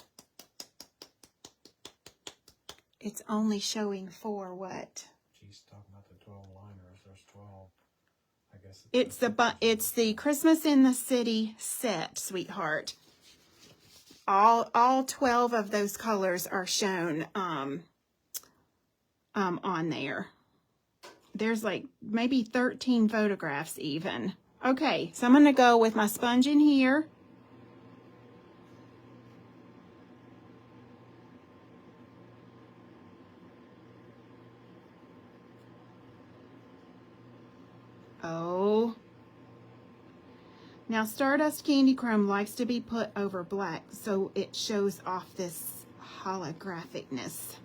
It's only showing for what? She's talking about the 12 liners. There's 12. I guess It's the Christmas in the City set, sweetheart. All 12 of those colors are shown on there. There's like maybe 13 photographs even. Okay, so I'm going to go with my sponge in here. Oh. Now, Stardust Candy Chrome likes to be put over black so it shows off this holographicness.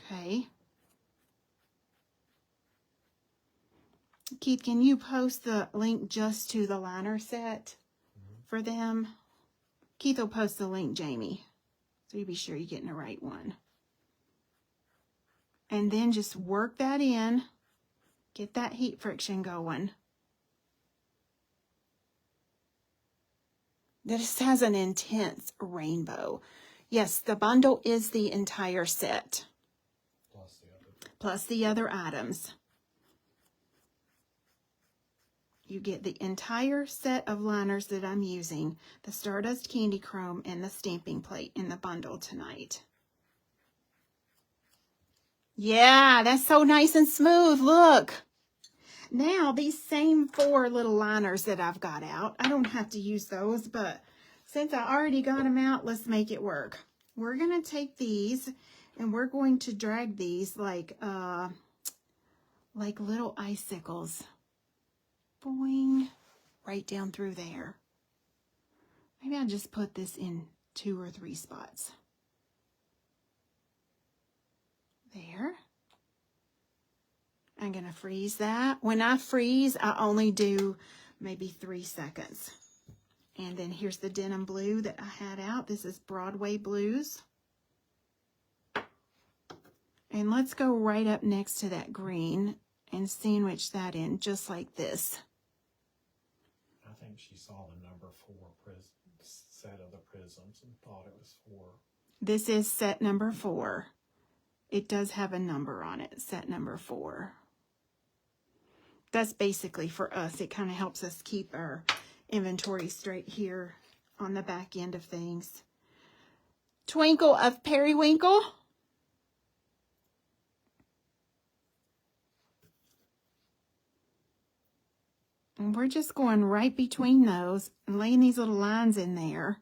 Okay. Keith, can you post the link just to the liner set for them? Keith will post the link, Jamie, so you be sure you're getting the right one. And then just work that in. Get that heat friction going. This has an intense rainbow. Yes, the bundle is the entire set. Plus the other items. You get the entire set of liners that I'm using, the Stardust Candy Chrome and the stamping plate in the bundle tonight. Yeah, that's so nice and smooth. Look. Now, these same 4 little liners that I've got out, I don't have to use those, but since I already got them out, let's make it work. We're going to take these and we're going to drag these like little icicles. Boing, right down through there. Maybe I'll just put this in 2 or 3 spots. There. I'm going to freeze that. When I freeze, I only do maybe 3 seconds. And then here's the denim blue that I had out. This is Broadway Blues. And let's go right up next to that green and sandwich that in just like this. I think she saw the number 4 set of the prisms and thought it was 4. This is set number 4. It does have a number on it, set number 4. That's basically for us. It kind of helps us keep our inventory straight here on the back end of things. Twinkle of Periwinkle. And we're just going right between those and laying these little lines in there.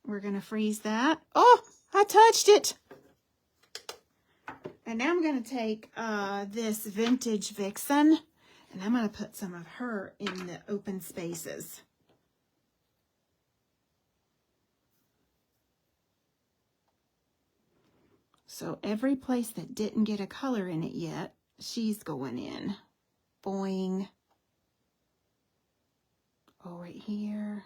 We're going to freeze that. Oh, I touched it. And now I'm going to take this Vintage Vixen, and I'm going to put some of her in the open spaces. So every place that didn't get a color in it yet, she's going in. Boing. Oh, right here.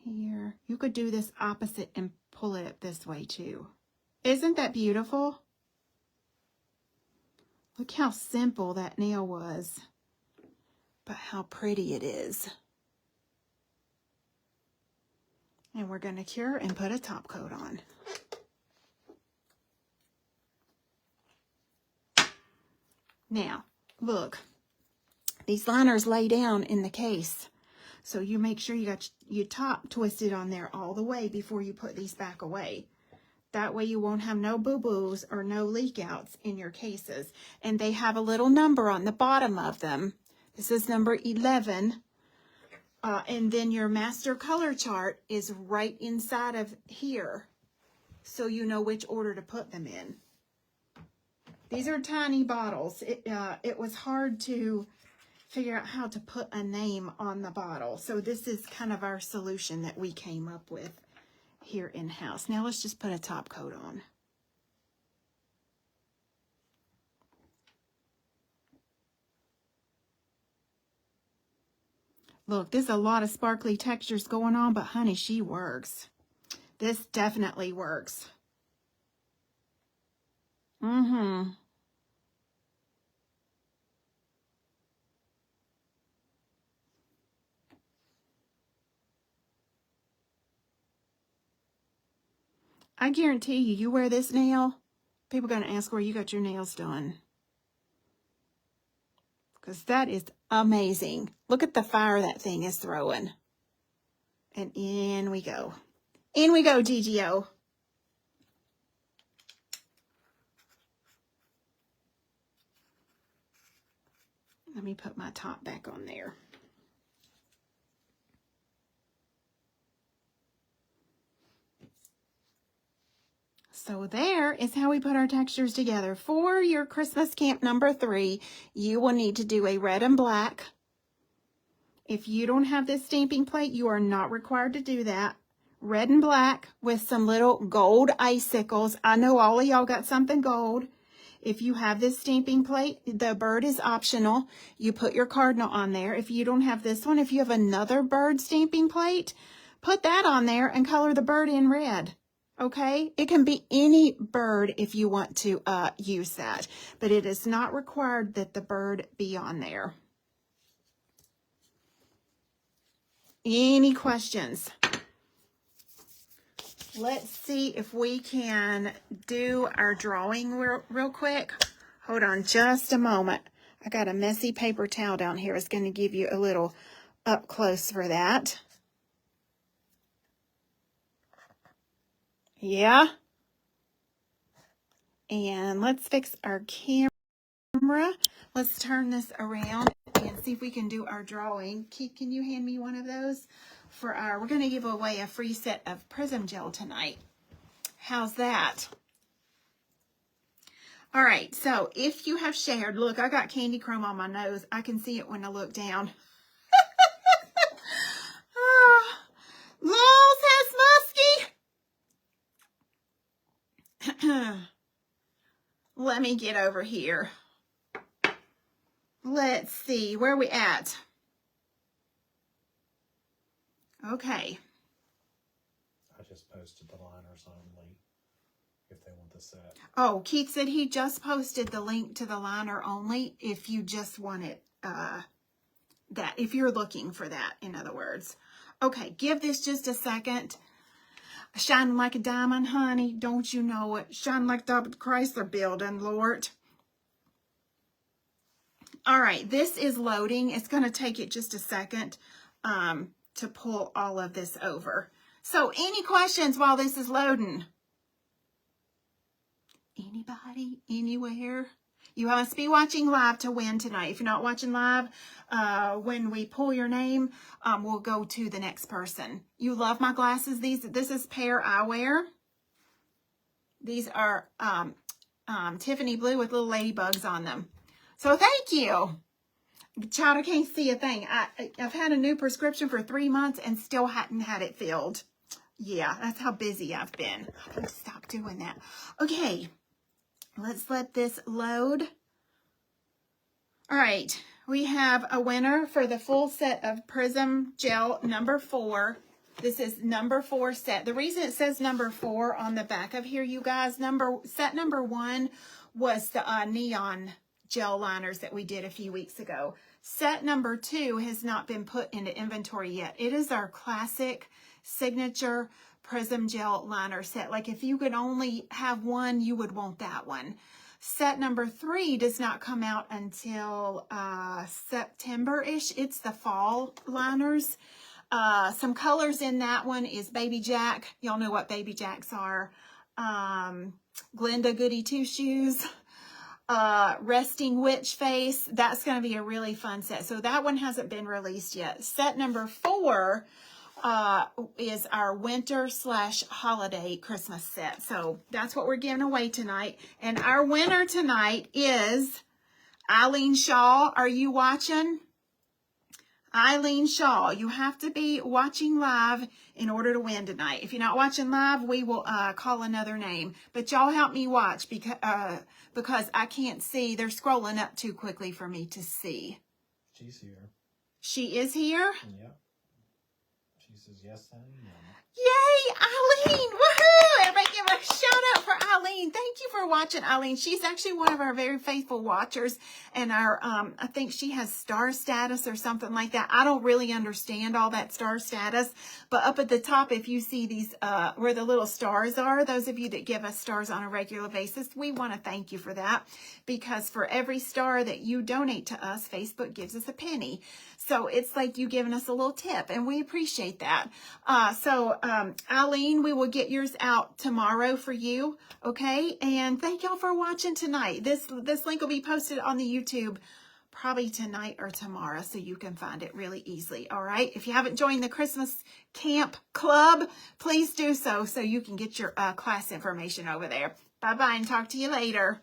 Here. You could do this opposite and pull it up this way too. Isn't that beautiful? Look how simple that nail was, but how pretty it is. And we're going to cure and put a top coat on. Now, look, these liners lay down in the case. So you make sure you got your top twisted on there all the way before you put these back away. That way you won't have no boo-boos or no leak outs in your cases. And they have a little number on the bottom of them. This is number 11. And then your master color chart is right inside of here, so you know which order to put them in. These are tiny bottles. It was hard to figure out how to put a name on the bottle. So this is kind of our solution that we came up with here in-house. Now let's just put a top coat on. Look, there's a lot of sparkly textures going on, but honey, she works. This definitely works. Mm-hmm. I guarantee you, you wear this nail, people are going to ask where you got your nails done. Because that is amazing. Look at the fire that thing is throwing. And in we go. In we go, GGO. Let me put my top back on there. So there is how we put our textures together. For your Christmas camp number 3, you will need to do a red and black. If you don't have this stamping plate, you are not required to do that. Red and black with some little gold icicles. I know all of y'all got something gold. If you have this stamping plate, the bird is optional. You put your cardinal on there. If you don't have this one, if you have another bird stamping plate, put that on there and color the bird in red. Okay, it can be any bird if you want to use that, but it is not required that the bird be on there. Any questions? Let's see if we can do our drawing real quick. Hold on just a moment. I got a messy paper towel down here. It's going to give you a little up close for that. Yeah. And let's fix our camera. Let's turn this around and see if we can do our drawing. Keith, can you hand me one of those? We're going to give away a free set of Prism Gel tonight. How's that? All right, so if you have shared, look, I got candy chrome on my nose. I can see it when I look down. Lol says Muskie. Let me get over here. Let's see, where are we at? Okay. I just posted the liners only if they want the set. Oh, Keith said he just posted the link to the liner only if you just want it, that, if you're looking for that, in other words. Okay, give this just a second. Shining like a diamond, honey, don't you know it? Shining like the Chrysler building, Lord. All right, this is loading. It's going to take it just a second to pull all of this over. So any questions while this is loading? Anybody? Anywhere? You must be watching live to win tonight. If you're not watching live, when we pull your name, we'll go to the next person. You love my glasses. This is Pear Eyewear. These are Tiffany blue with little ladybugs on them. So thank you. Child, I can't see a thing. I've had a new prescription for 3 months and still hadn't had it filled. Yeah, that's how busy I've been. I'm going to stop doing that. Okay, let's let this load. All right, we have a winner for the full set of Prism Gel number 4. This is number 4 set. The reason it says number 4 on the back of here, you guys, set number 1 was the neon gel liners that we did a few weeks ago. Set number 2 has not been put into inventory yet. It is our classic signature Prism Gel liner set. Like if you could only have one, you would want that one. Set number 3 does not come out until September-ish. It's the fall liners. Some colors in that one is Baby Jack. Y'all know what Baby Jacks are. Glenda Goody Two Shoes. Resting Witch Face. That's going to be a really fun set. So that one hasn't been released yet. Set number 4 is our winter/holiday Christmas set. So that's what we're giving away tonight. And our winner tonight is Eileen Shaw. Are you watching? Eileen Shaw. You have to be watching live in order to win tonight. If you're not watching live, we will call another name. But y'all help me watch because I can't see. They're scrolling up too quickly for me to see. She's here. She is here? Yep. She says yes, honey. No. Yay, Eileen! Woohoo! Everybody give a shout out for Eileen. Thank you for watching, Eileen. She's actually one of our very faithful watchers, and our I think she has star status or something like that. I don't really understand all that star status, but up at the top, if you see these where the little stars are, those of you that give us stars on a regular basis, we want to thank you for that, because for every star that you donate to us, Facebook gives us a penny. So it's like you giving us a little tip, and we appreciate that. Eileen, we will get yours out tomorrow for you, okay? And thank y'all for watching tonight. This link will be posted on the YouTube probably tonight or tomorrow, so you can find it really easily, all right? If you haven't joined the Christmas Camp Club, please do so you can get your class information over there. Bye-bye, and talk to you later.